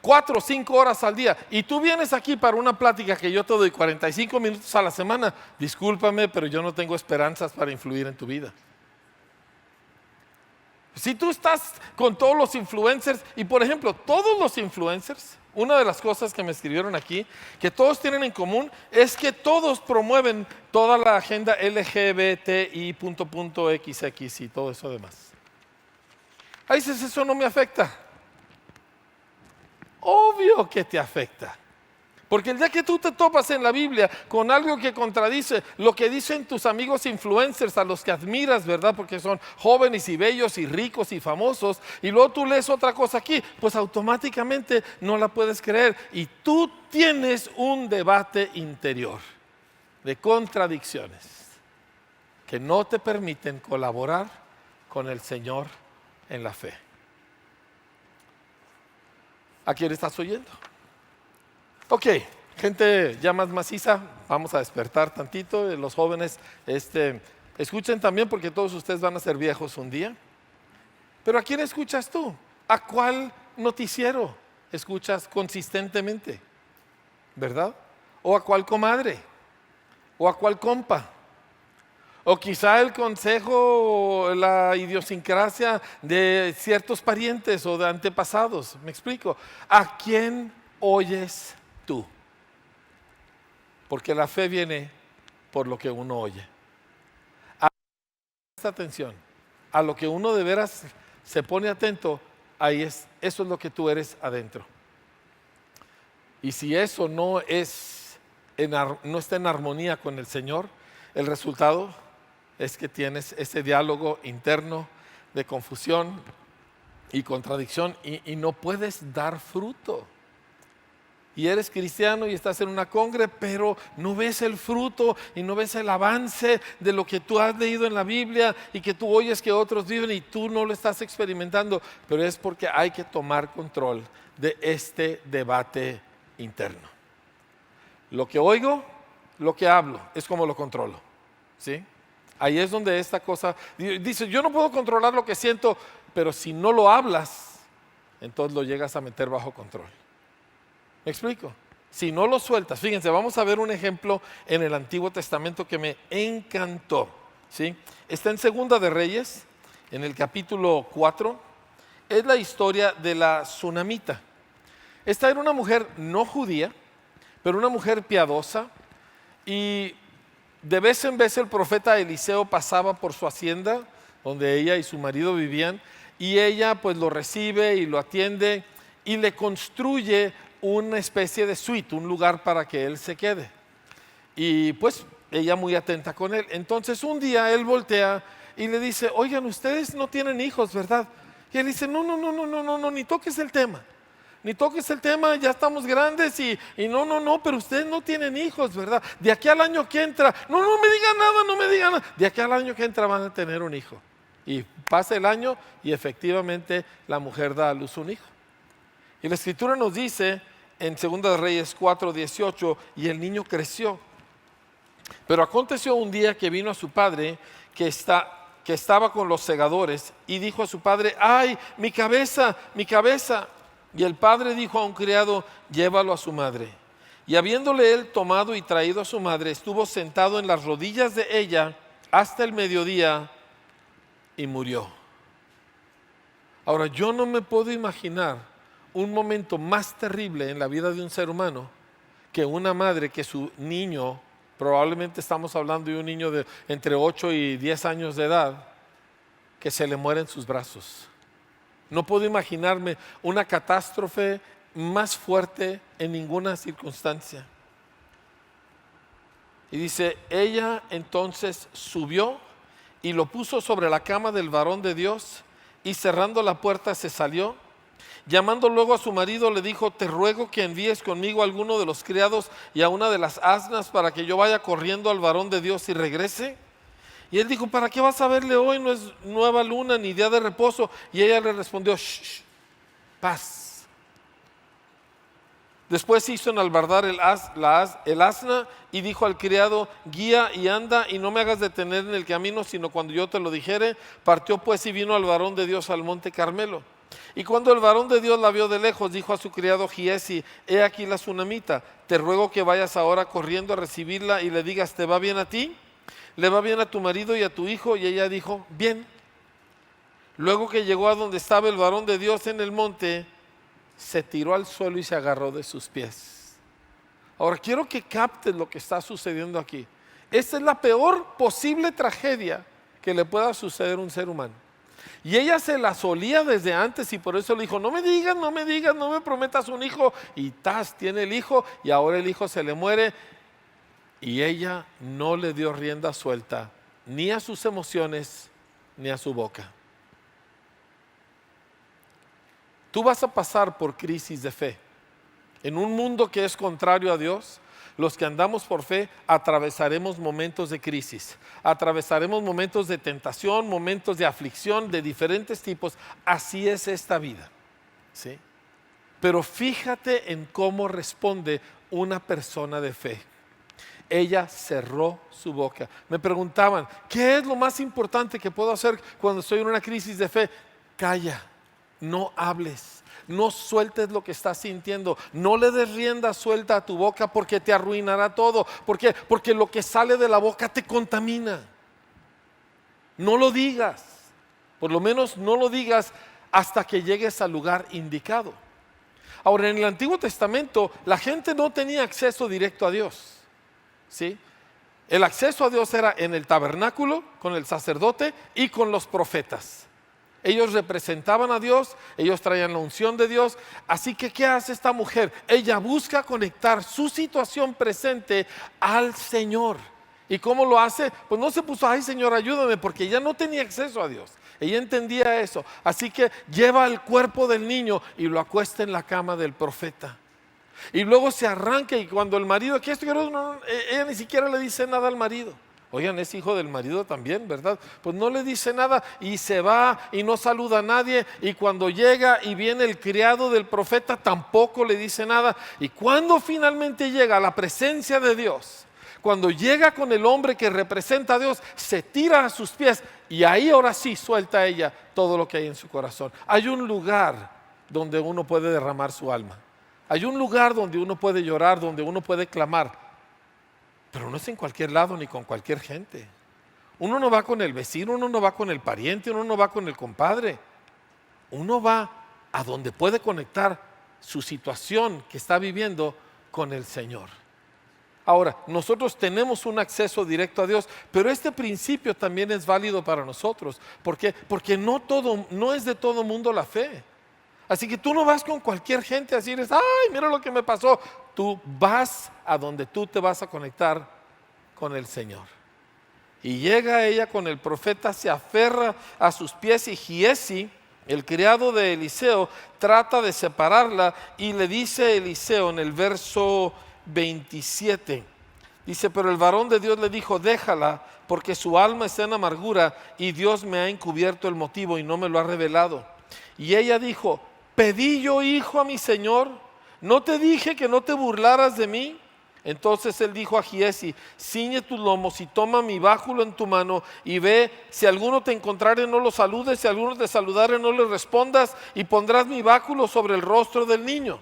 [SPEAKER 1] 4 o 5 horas al día, y tú vienes aquí para una plática que yo te doy 45 minutos a la semana, discúlpame, pero yo no tengo esperanzas para influir en tu vida. Si tú estás con todos los influencers, y por ejemplo, todos los influencers, una de las cosas que me escribieron aquí, que todos tienen en común, es que todos promueven toda la agenda LGBTI.XX y todo eso demás. Ahí dices, eso no me afecta. Obvio que te afecta. Porque el día que tú te topas en la Biblia con algo que contradice lo que dicen tus amigos influencers a los que admiras, ¿verdad? Porque son jóvenes y bellos y ricos y famosos, y luego tú lees otra cosa aquí, pues automáticamente no la puedes creer. Y tú tienes un debate interior de contradicciones que no te permiten colaborar con el Señor en la fe. ¿A quién estás oyendo? Ok, gente ya más maciza, vamos a despertar tantito. Los jóvenes, escuchen también, porque todos ustedes van a ser viejos un día. Pero ¿a quién escuchas tú? ¿A cuál noticiero escuchas consistentemente? ¿Verdad? ¿O a cuál comadre? ¿O a cuál compa? O quizá el consejo o la idiosincrasia de ciertos parientes o de antepasados. ¿Me explico? ¿A quién oyes tú? Porque la fe viene por lo que uno oye. Presta atención. A lo que uno de veras se pone atento, ahí es, eso es lo que tú eres adentro. Y si eso no está en armonía con el Señor, el resultado es que tienes ese diálogo interno de confusión y contradicción y no puedes dar fruto. Y eres cristiano y estás en una congre, pero no ves el fruto y no ves el avance de lo que tú has leído en la Biblia y que tú oyes que otros viven y tú no lo estás experimentando. Pero es porque hay que tomar control de este debate interno. Lo que oigo, lo que hablo, es como lo controlo, ¿sí? Ahí es donde esta cosa, dice, yo no puedo controlar lo que siento, pero si no lo hablas, entonces lo llegas a meter bajo control. ¿Me explico? Si no lo sueltas, fíjense, vamos a ver un ejemplo en el Antiguo Testamento que me encantó, ¿sí? Está en Segunda de Reyes, en el capítulo 4, es la historia de la Sunamita. Esta era una mujer no judía, pero una mujer piadosa, y de vez en vez el profeta Eliseo pasaba por su hacienda, donde ella y su marido vivían, y ella pues lo recibe y lo atiende y le construye una especie de suite, un lugar para que él se quede. Y pues ella muy atenta con él. Entonces un día él voltea y le dice, oigan, ustedes no tienen hijos, ¿verdad? Y él dice, no, ni toques el tema. Ni toques el tema, ya estamos grandes y no, pero ustedes no tienen hijos, ¿verdad? De aquí al año que entra, no me digan nada. De aquí al año que entra van a tener un hijo. Y pasa el año y efectivamente la mujer da a luz un hijo. Y la Escritura nos dice en 2 de Reyes 4:18, y el niño creció. Pero aconteció un día que vino a su padre que estaba con los segadores y dijo a su padre, ¡ay, mi cabeza! Y el padre dijo a un criado, llévalo a su madre. Y habiéndole él tomado y traído a su madre, estuvo sentado en las rodillas de ella hasta el mediodía y murió. Ahora, yo no me puedo imaginar un momento más terrible en la vida de un ser humano que una madre que su niño, probablemente estamos hablando de un niño de entre 8 y 10 años de edad, que se le muere en sus brazos. No puedo imaginarme una catástrofe más fuerte en ninguna circunstancia. Y dice, ella entonces subió y lo puso sobre la cama del varón de Dios y cerrando la puerta se salió. Llamando luego a su marido le dijo, te ruego que envíes conmigo a alguno de los criados y a una de las asnas para que yo vaya corriendo al varón de Dios y regrese. Y él dijo, ¿para qué vas a verle hoy? No es nueva luna ni día de reposo. Y ella le respondió, shh, paz. Después hizo enalbardar el asna y dijo al criado: guía y anda, y no me hagas detener en el camino, sino cuando yo te lo dijere. Partió pues y vino al varón de Dios al monte Carmelo. Y cuando el varón de Dios la vio de lejos, dijo a su criado Giezi: he aquí la sunamita, te ruego que vayas ahora corriendo a recibirla y le digas: ¿te va bien a ti? ¿Le va bien a tu marido y a tu hijo? Y ella dijo: bien. Luego que llegó a donde estaba el varón de Dios en el monte, se tiró al suelo y se agarró de sus pies. Ahora quiero que captes lo que está sucediendo aquí. Esta es la peor posible tragedia que le pueda suceder a un ser humano. Y ella se la solía desde antes, y por eso le dijo: no me digas, no me digas, no me prometas un hijo. Y tiene el hijo, y ahora el hijo se le muere. Y ella no le dio rienda suelta ni a sus emociones ni a su boca. Tú vas a pasar por crisis de fe. En un mundo que es contrario a Dios, los que andamos por fe atravesaremos momentos de crisis, atravesaremos momentos de tentación, momentos de aflicción de diferentes tipos. Así es esta vida, ¿sí? Pero fíjate en cómo responde una persona de fe. Ella cerró su boca. Me preguntaban: ¿qué es lo más importante que puedo hacer cuando estoy en una crisis de fe? Calla. No hables, no sueltes lo que estás sintiendo, no le des rienda suelta a tu boca, porque te arruinará todo. ¿Por qué? Porque lo que sale de la boca te contamina. No lo digas, por lo menos no lo digas hasta que llegues al lugar indicado. Ahora, en el Antiguo Testamento la gente no tenía acceso directo a Dios, ¿sí? El acceso a Dios era en el tabernáculo, con el sacerdote y con los profetas. Ellos representaban a Dios, ellos traían la unción de Dios. Así que, ¿qué hace esta mujer? Ella busca conectar su situación presente al Señor. ¿Y cómo lo hace? Pues no se puso: ay, Señor, ayúdame, porque ella no tenía acceso a Dios. Ella entendía eso. Así que lleva el cuerpo del niño y lo acuesta en la cama del profeta. Y luego se arranca, y cuando el marido, ella ni siquiera le dice nada al marido. Oigan, es hijo del marido también, ¿verdad? Pues no le dice nada y se va y no saluda a nadie. Y cuando llega y viene el criado del profeta, tampoco le dice nada. Y cuando finalmente llega a la presencia de Dios, cuando llega con el hombre que representa a Dios, se tira a sus pies, y ahí ahora sí suelta ella todo lo que hay en su corazón. Hay un lugar donde uno puede derramar su alma. Hay un lugar donde uno puede llorar, donde uno puede clamar. Pero no es en cualquier lado ni con cualquier gente. Uno no va con el vecino, uno no va con el pariente, uno no va con el compadre. Uno va a donde puede conectar su situación que está viviendo con el Señor. Ahora, nosotros tenemos un acceso directo a Dios, pero este principio también es válido para nosotros. ¿Por qué? Porque no es de todo mundo la fe. Así que tú no vas con cualquier gente a decirles: ay, mira lo que me pasó. Tú vas a donde tú te vas a conectar con el Señor. Y llega ella con el profeta, se aferra a sus pies, y Giezi, el criado de Eliseo, trata de separarla, y le dice Eliseo en el verso 27, dice: pero el varón de Dios le dijo: déjala, porque su alma está en amargura, y Dios me ha encubierto el motivo y no me lo ha revelado. Y ella dijo: ¿pedí yo hijo a mi señor? ¿No te dije que no te burlaras de mí? Entonces él dijo a Giezi: ciñe tus lomos y toma mi báculo en tu mano, y ve, si alguno te encontrare no lo saludes, si alguno te saludare no le respondas, y pondrás mi báculo sobre el rostro del niño.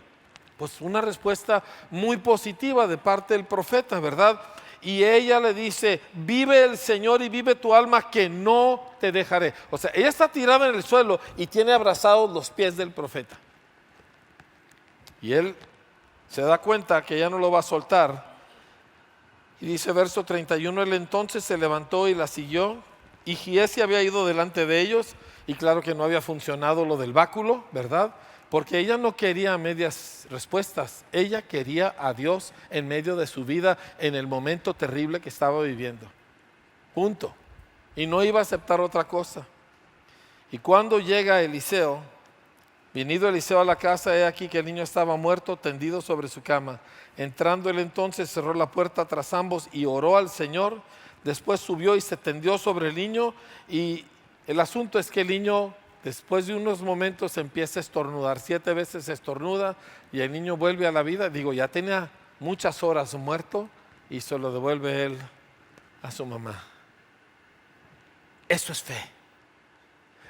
[SPEAKER 1] Pues una respuesta muy positiva de parte del profeta, ¿verdad? Y ella le dice: vive el Señor y vive tu alma, que no te dejaré. O sea, ella está tirada en el suelo y tiene abrazados los pies del profeta. Y él se da cuenta que ya no lo va a soltar. Y dice verso 31, él entonces se levantó y la siguió. Y Giezi había ido delante de ellos, y claro que no había funcionado lo del báculo, ¿verdad? Porque ella no quería medias respuestas, ella quería a Dios en medio de su vida, en el momento terrible que estaba viviendo. Punto. Y no iba a aceptar otra cosa. Y cuando llega Eliseo, venido Eliseo a la casa, he aquí que el niño estaba muerto, tendido sobre su cama. Entrando él entonces, cerró la puerta tras ambos y oró al Señor. Después subió y se tendió sobre el niño, y el asunto es que el niño Después de unos momentos empieza a estornudar, 7 veces estornuda y el niño vuelve a la vida. Digo, ya tenía muchas horas muerto y se lo devuelve él a su mamá. Eso es fe.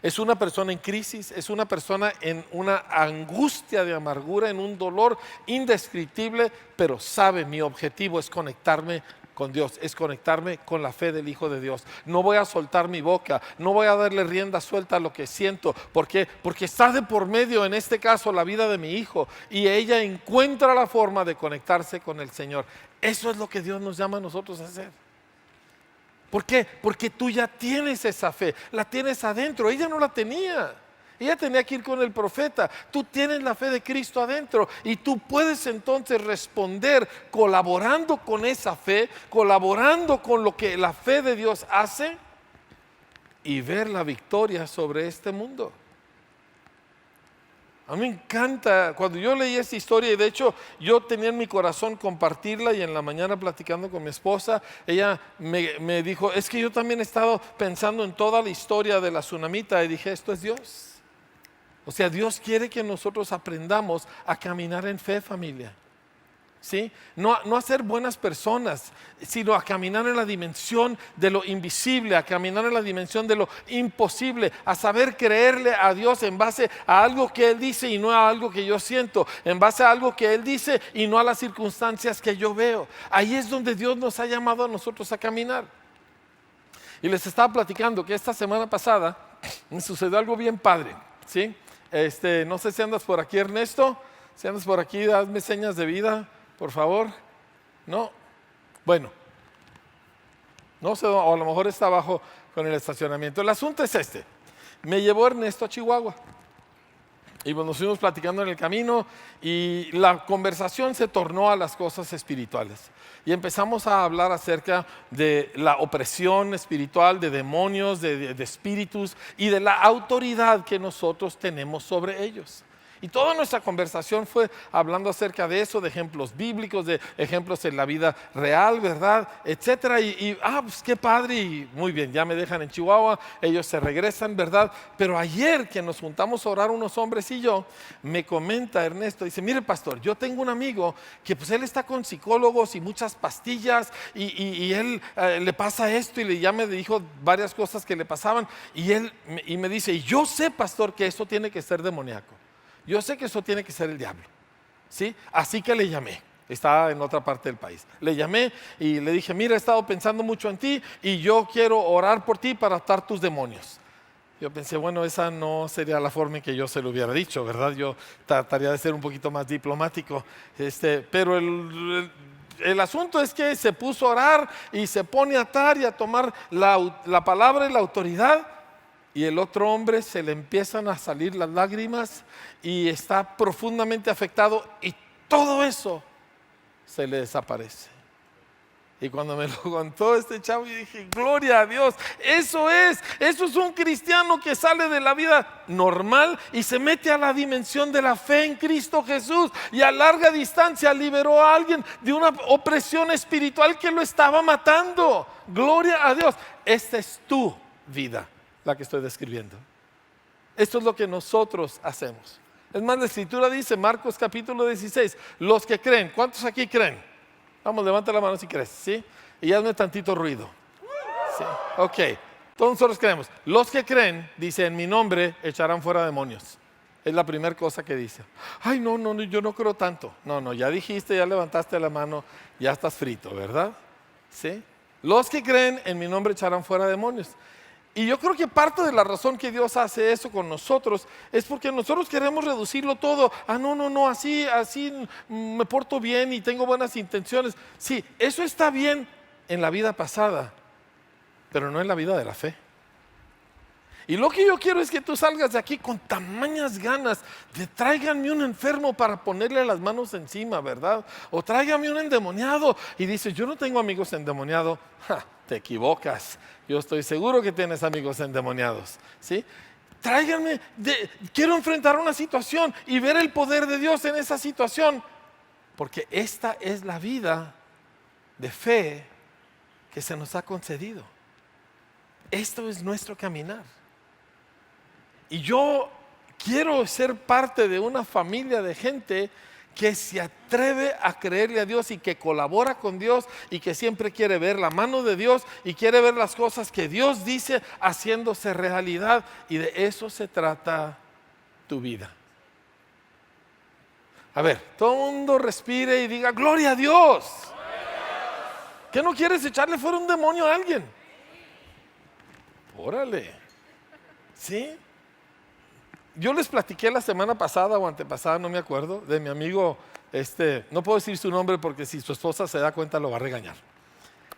[SPEAKER 1] Es una persona en crisis, es una persona en una angustia de amargura, en un dolor indescriptible, pero sabe, mi objetivo es conectarme con Dios, es conectarme con la fe del Hijo de Dios. No voy a soltar mi boca, no voy a darle rienda suelta a lo que siento. ¿Por qué? Porque está de por medio, en este caso, la vida de mi hijo, y ella encuentra la forma de conectarse con el Señor. Eso es lo que Dios nos llama a nosotros a hacer. ¿Por qué? Porque tú ya tienes esa fe, la tienes adentro. Ella no la tenía. Ella tenía que ir con el profeta. Tú tienes la fe de Cristo adentro y tú puedes entonces responder colaborando con esa fe, colaborando con lo que la fe de Dios hace y ver la victoria sobre este mundo. A mí me encanta, cuando yo leí esta historia, y de hecho yo tenía en mi corazón compartirla, y en la mañana platicando con mi esposa, ella me dijo, es que yo también he estado pensando en toda la historia de la tsunamita, y dije, esto es Dios. O sea, Dios quiere que nosotros aprendamos a caminar en fe, familia. ¿Sí? No a ser buenas personas, sino a caminar en la dimensión de lo invisible, a caminar en la dimensión de lo imposible, a saber creerle a Dios en base a algo que Él dice y no a algo que yo siento, en base a algo que Él dice y no a las circunstancias que yo veo. Ahí es donde Dios nos ha llamado a nosotros a caminar. Y les estaba platicando que esta semana pasada me sucedió algo bien padre, ¿sí? No sé si andas por aquí, Ernesto. Si andas por aquí, hazme señas de vida, por favor. No, bueno, no sé, o a lo mejor está abajo con el estacionamiento. El asunto es este: me llevó Ernesto a Chihuahua y nos fuimos platicando en el camino y la conversación se tornó a las cosas espirituales y empezamos a hablar acerca de la opresión espiritual, de demonios, de espíritus y de la autoridad que nosotros tenemos sobre ellos. Y toda nuestra conversación fue hablando acerca de eso, de ejemplos bíblicos, de ejemplos en la vida real, ¿verdad? Etcétera. Pues qué padre, y muy bien, ya me dejan en Chihuahua, ellos se regresan, ¿verdad? Pero ayer que nos juntamos a orar unos hombres y yo, me comenta Ernesto, dice, mire pastor, yo tengo un amigo que pues él está con psicólogos y muchas pastillas y él le pasa esto y ya me dijo varias cosas que le pasaban y me dice, y yo sé pastor que eso tiene que ser demoníaco. Yo sé que eso tiene que ser el diablo, ¿sí? Así que le llamé, estaba en otra parte del país. Le llamé y le dije, mira, he estado pensando mucho en ti y yo quiero orar por ti para atar tus demonios. Yo pensé, bueno, esa no sería la forma en que yo se lo hubiera dicho, ¿verdad? Yo trataría de ser un poquito más diplomático, pero el asunto es que se puso a orar y se pone a atar y a tomar la palabra y la autoridad. Y el otro hombre se le empiezan a salir las lágrimas y está profundamente afectado y todo eso se le desaparece. Y cuando me lo contó este chavo, yo dije, gloria a Dios, eso es un cristiano que sale de la vida normal y se mete a la dimensión de la fe en Cristo Jesús y a larga distancia liberó a alguien de una opresión espiritual que lo estaba matando. Gloria a Dios, esta es tu vida, la que estoy describiendo. Esto es lo que nosotros hacemos. Es más, la escritura dice, Marcos capítulo 16, los que creen, ¿cuántos aquí creen? Vamos, levanta la mano si crees, ¿sí? Y hazme tantito ruido. ¿Sí? Ok, todos nosotros creemos. Los que creen, dice, en mi nombre echarán fuera demonios. Es la primera cosa que dice. Ay, no, yo no creo tanto. No, ya dijiste, ya levantaste la mano, ya estás frito, ¿verdad? ¿Sí? Los que creen, en mi nombre echarán fuera demonios. Y yo creo que parte de la razón que Dios hace eso con nosotros es porque nosotros queremos reducirlo todo. No, así me porto bien y tengo buenas intenciones. Sí, eso está bien en la vida pasada, pero no en la vida de la fe. Y lo que yo quiero es que tú salgas de aquí con tamañas ganas de tráiganme un enfermo para ponerle las manos encima, ¿verdad? O tráigame un endemoniado. Y dices, yo no tengo amigos endemoniados. Te equivocas. Yo estoy seguro que tienes amigos endemoniados, ¿sí? Tráiganme, quiero enfrentar una situación y ver el poder de Dios en esa situación. Porque esta es la vida de fe que se nos ha concedido. Esto es nuestro caminar. Y yo quiero ser parte de una familia de gente que se atreve a creerle a Dios y que colabora con Dios y que siempre quiere ver la mano de Dios y quiere ver las cosas que Dios dice haciéndose realidad. Y de eso se trata tu vida. A ver, todo el mundo respire y diga gloria a Dios. ¿Qué no quieres echarle fuera un demonio a alguien? Órale. ¿Sí? Yo les platiqué la semana pasada o antepasada, no me acuerdo, de mi amigo, no puedo decir su nombre porque si su esposa se da cuenta lo va a regañar.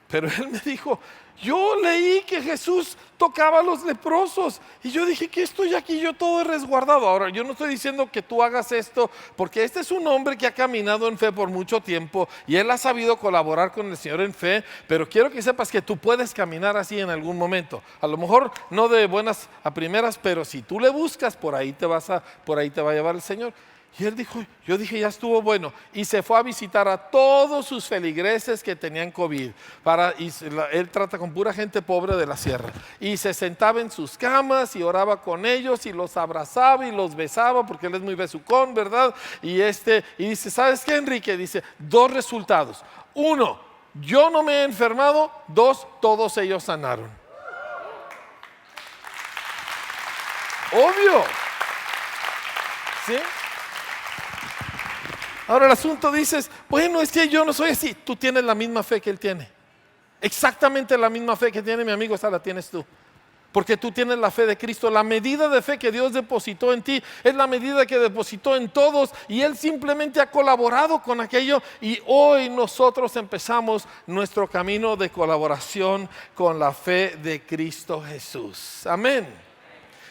[SPEAKER 1] Pero él me dijo, yo leí que Jesús tocaba a los leprosos. Y yo dije, ¿qué estoy aquí yo todo resguardado? Ahora, yo no estoy diciendo que tú hagas esto, porque este es un hombre que ha caminado en fe por mucho tiempo y él ha sabido colaborar con el Señor en fe, pero quiero que sepas que tú puedes caminar así en algún momento. A lo mejor no de buenas a primeras, pero si tú le buscas, por ahí te va a llevar el Señor. Y él dijo, yo dije, ya estuvo bueno. Y se fue a visitar a todos sus feligreses que tenían COVID. Él trata con pura gente pobre de la sierra. Y se sentaba en sus camas y oraba con ellos y los abrazaba y los besaba porque él es muy besucón, ¿verdad? Y dice, ¿sabes qué, Enrique? Dice, 2 resultados. 1, yo no me he enfermado. 2, todos ellos sanaron. Obvio. ¿Sí? Ahora el asunto dices, bueno, es que yo no soy así. Tú tienes la misma fe que él tiene. Exactamente la misma fe que tiene mi amigo, esa la tienes tú. Porque tú tienes la fe de Cristo. La medida de fe que Dios depositó en ti es la medida que depositó en todos. Y Él simplemente ha colaborado con aquello. Y hoy nosotros empezamos nuestro camino de colaboración con la fe de Cristo Jesús. Amén.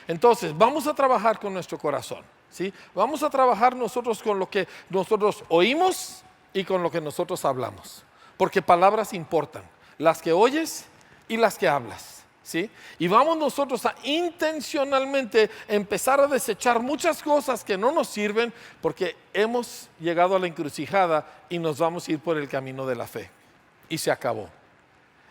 [SPEAKER 1] Entonces, vamos a trabajar con nuestro corazón. ¿Sí? Vamos a trabajar nosotros con lo que nosotros oímos y con lo que nosotros hablamos, porque palabras importan, las que oyes y las que hablas, ¿sí? Y vamos nosotros a intencionalmente empezar a desechar muchas cosas que no nos sirven, porque hemos llegado a la encrucijada y nos vamos a ir por el camino de la fe y se acabó.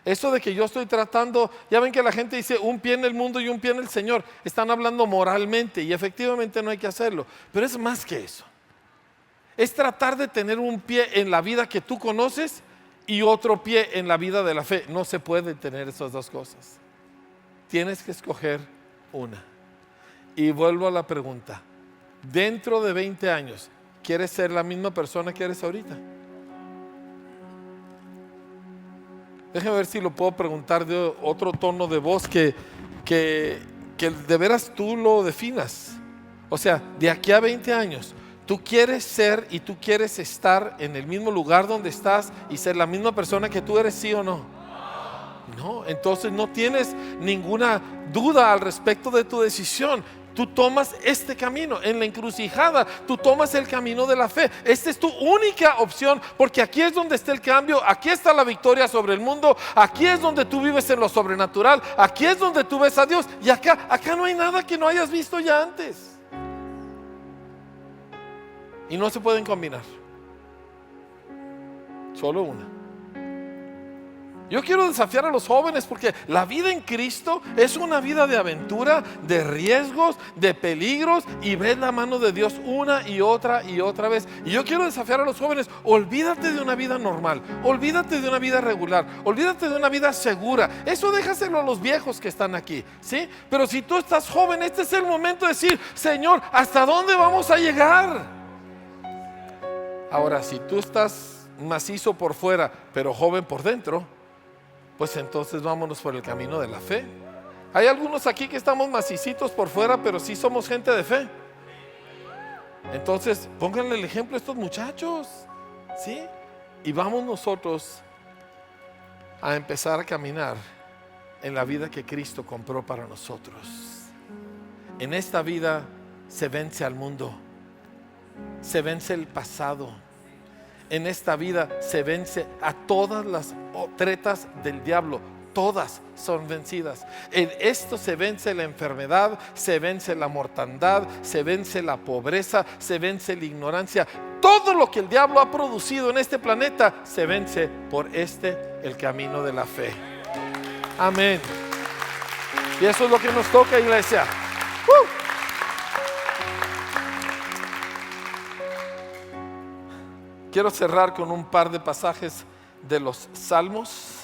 [SPEAKER 1] Eso de que yo estoy tratando, ya ven que la gente dice un pie en el mundo y un pie en el Señor. Están hablando moralmente y efectivamente no hay que hacerlo. Pero es más que eso. Es tratar de tener un pie en la vida que tú conoces y otro pie en la vida de la fe. No se puede tener esas dos cosas. Tienes que escoger una. Y vuelvo a la pregunta. Dentro de 20 años, ¿quieres ser la misma persona que eres ahorita? Déjame ver si lo puedo preguntar de otro tono de voz que de veras tú lo definas. O sea, de aquí a 20 años, ¿tú quieres ser y tú quieres estar en el mismo lugar donde estás y ser la misma persona que tú eres, sí o no? No, entonces no tienes ninguna duda al respecto de tu decisión. Tú tomas este camino, en la encrucijada, tú tomas el camino de la fe. Esta es tu única opción, porque aquí es donde está el cambio, aquí está la victoria sobre el mundo, aquí es donde tú vives en lo sobrenatural, aquí es donde tú ves a Dios, y acá no hay nada que no hayas visto ya antes. Y no se pueden combinar, solo una. Yo quiero desafiar a los jóvenes porque la vida en Cristo es una vida de aventura, de riesgos, de peligros, y ves la mano de Dios una y otra vez. Y yo quiero desafiar a los jóvenes, olvídate de una vida normal, olvídate de una vida regular, olvídate de una vida segura. Eso déjaselo a los viejos que están aquí, ¿sí? Pero si tú estás joven, este es el momento de decir, Señor, ¿hasta dónde vamos a llegar? Ahora, si tú estás macizo por fuera, pero joven por dentro, pues entonces vámonos por el camino de la fe. Hay algunos aquí que estamos macicitos por fuera, pero sí somos gente de fe. Entonces pónganle el ejemplo a estos muchachos, ¿sí? Y vamos nosotros a empezar a caminar en la vida que Cristo compró para nosotros. En esta vida se vence al mundo, se vence el pasado. En esta vida se vence a todas las tretas del diablo. Todas son vencidas. En esto se vence la enfermedad, se vence la mortandad, se vence la pobreza, se vence la ignorancia. Todo lo que el diablo ha producido en este planeta se vence por el camino de la fe. Amén. Y eso es lo que nos toca, iglesia. quiero cerrar con un par de pasajes de los Salmos.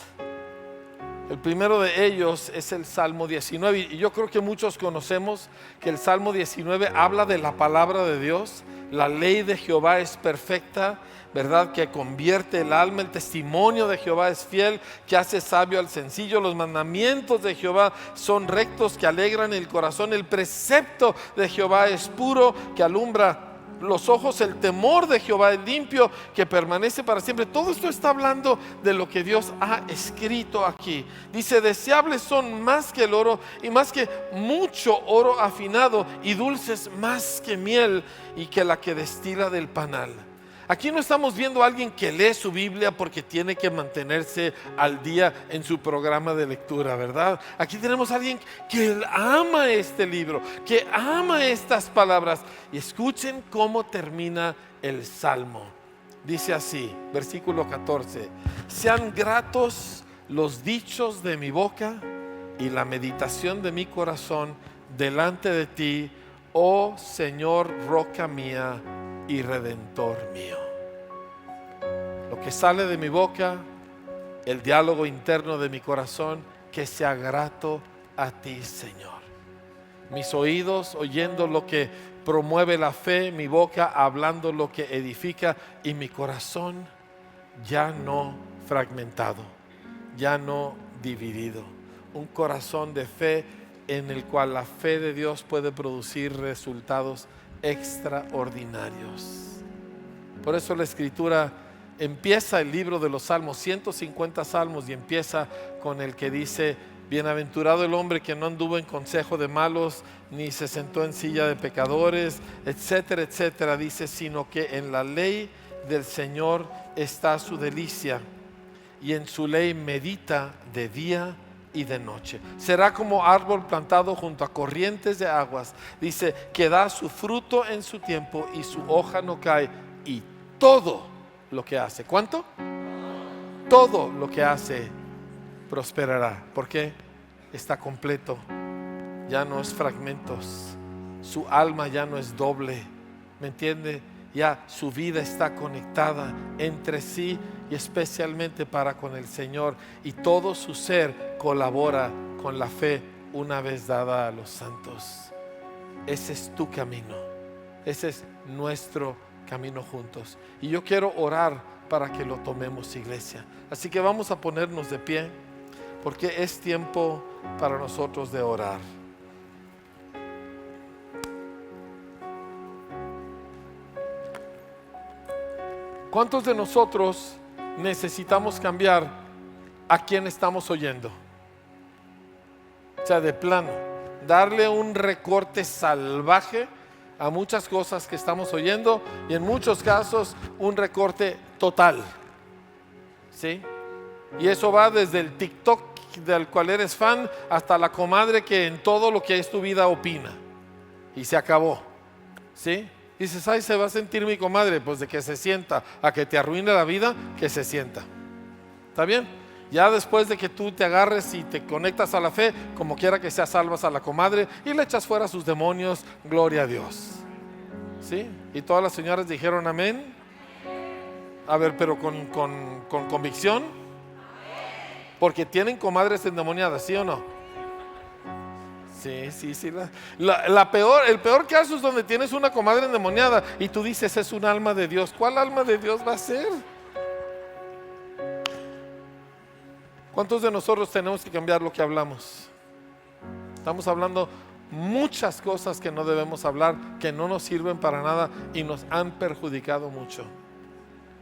[SPEAKER 1] El primero de ellos es el Salmo 19, y yo creo que muchos conocemos que el Salmo 19 habla de la palabra de Dios. La ley de Jehová es perfecta, ¿verdad? Que convierte el alma. El testimonio de Jehová es fiel, que hace sabio al sencillo. Los mandamientos de Jehová son rectos, que alegran el corazón. El precepto de Jehová es puro, que alumbra los ojos. El temor de Jehová es limpio, que permanece para siempre. Todo esto está hablando de lo que Dios ha escrito aquí. Dice: deseables son más que el oro, y más que mucho oro afinado, y dulces más que miel, y que la que destila del panal. Aquí no estamos viendo a alguien que lee su Biblia porque tiene que mantenerse al día en su programa de lectura, ¿verdad? Aquí tenemos a alguien que ama este libro, que ama estas palabras. Y escuchen cómo termina el Salmo. Dice así, versículo 14: sean gratos los dichos de mi boca y la meditación de mi corazón delante de ti, oh Señor, roca mía y redentor mío. Lo que sale de mi boca, el diálogo interno de mi corazón, que sea grato a ti, Señor. Mis oídos oyendo lo que promueve la fe, mi boca hablando lo que edifica, y mi corazón ya no fragmentado, ya no dividido. Un corazón de fe en el cual la fe de Dios puede producir resultados extraordinarios. Por eso la Escritura empieza el libro de los Salmos, 150 salmos, y empieza con el que dice: bienaventurado el hombre que no anduvo en consejo de malos, ni se sentó en silla de pecadores, etcétera, etcétera. Dice: sino que en la ley del Señor está su delicia, y en su ley medita de día y de noche. Será como árbol plantado junto a corrientes de aguas, dice, que da su fruto en su tiempo, y su hoja no cae, y todo lo que hace, ¿cuánto? Todo lo que hace prosperará. ¿Por qué? Está completo, ya no es fragmentos. Su alma ya no es doble, ¿me entiende? Ya su vida está conectada entre sí, y especialmente para con el Señor, y todo su ser colabora con la fe una vez dada a los santos. Ese es tu camino, ese es nuestro camino juntos, y yo quiero orar para que lo tomemos, iglesia. Así que vamos a ponernos de pie, porque es tiempo para nosotros de orar. ¿Cuántos de nosotros necesitamos cambiar a quien estamos oyendo? O sea, de plano, darle un recorte salvaje a muchas cosas que estamos oyendo, y en muchos casos un recorte total, ¿sí? Y eso va desde el TikTok del cual eres fan hasta la comadre que en todo lo que es tu vida opina, y se acabó, ¿sí? Dices: ay, se va a sentir mi comadre. Pues de que se sienta a que te arruine la vida, que se sienta. ¿Está bien? Ya después de que tú te agarres y te conectas a la fe, como quiera que sea, salvas a la comadre y le echas fuera sus demonios. Gloria a Dios. ¿Sí? Y todas las señoras dijeron amén. A ver, pero con convicción. Porque tienen comadres endemoniadas, ¿sí o no? Sí. El peor caso es donde tienes una comadre endemoniada y tú dices: es un alma de Dios. ¿Cuál alma de Dios va a ser? ¿Cuántos de nosotros tenemos que cambiar lo que hablamos? Estamos hablando muchas cosas que no debemos hablar, que no nos sirven para nada y nos han perjudicado mucho.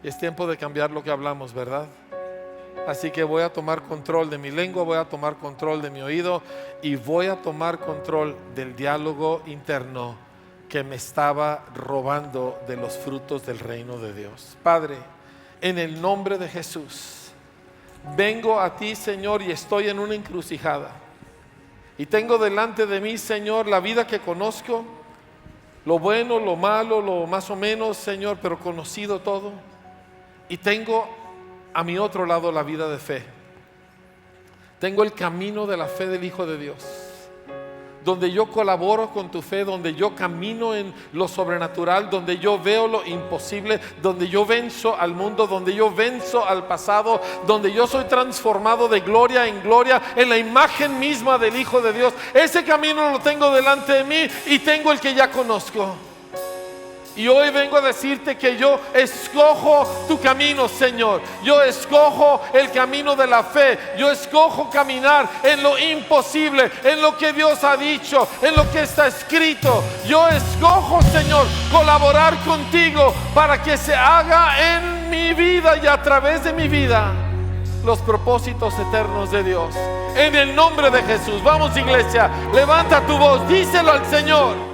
[SPEAKER 1] Es tiempo de cambiar lo que hablamos, ¿verdad? Así que voy a tomar control de mi lengua, voy a tomar control de mi oído, y voy a tomar control del diálogo interno que me estaba robando de los frutos del reino de Dios. Padre, en el nombre de Jesús, vengo a ti, Señor, y estoy en una encrucijada. Y tengo delante de mí, Señor, la vida que conozco, lo bueno, lo malo, lo más o menos, Señor, pero conocido todo. Y tengo a mi otro lado la vida de fe. Tengo el camino de la fe del Hijo de Dios, donde yo colaboro con tu fe, donde yo camino en lo sobrenatural, donde yo veo lo imposible, donde yo venzo al mundo, donde yo venzo al pasado, donde yo soy transformado de gloria en gloria en la imagen misma del Hijo de Dios. Ese camino lo tengo delante de mí y tengo el que ya conozco. Y hoy vengo a decirte que yo escojo tu camino, Señor. Yo escojo el camino de la fe. Yo escojo caminar en lo imposible, en lo que Dios ha dicho, en lo que está escrito. Yo escojo, Señor, colaborar contigo para que se haga en mi vida y a través de mi vida los propósitos eternos de Dios. En el nombre de Jesús. Vamos, iglesia, levanta tu voz, díselo al Señor.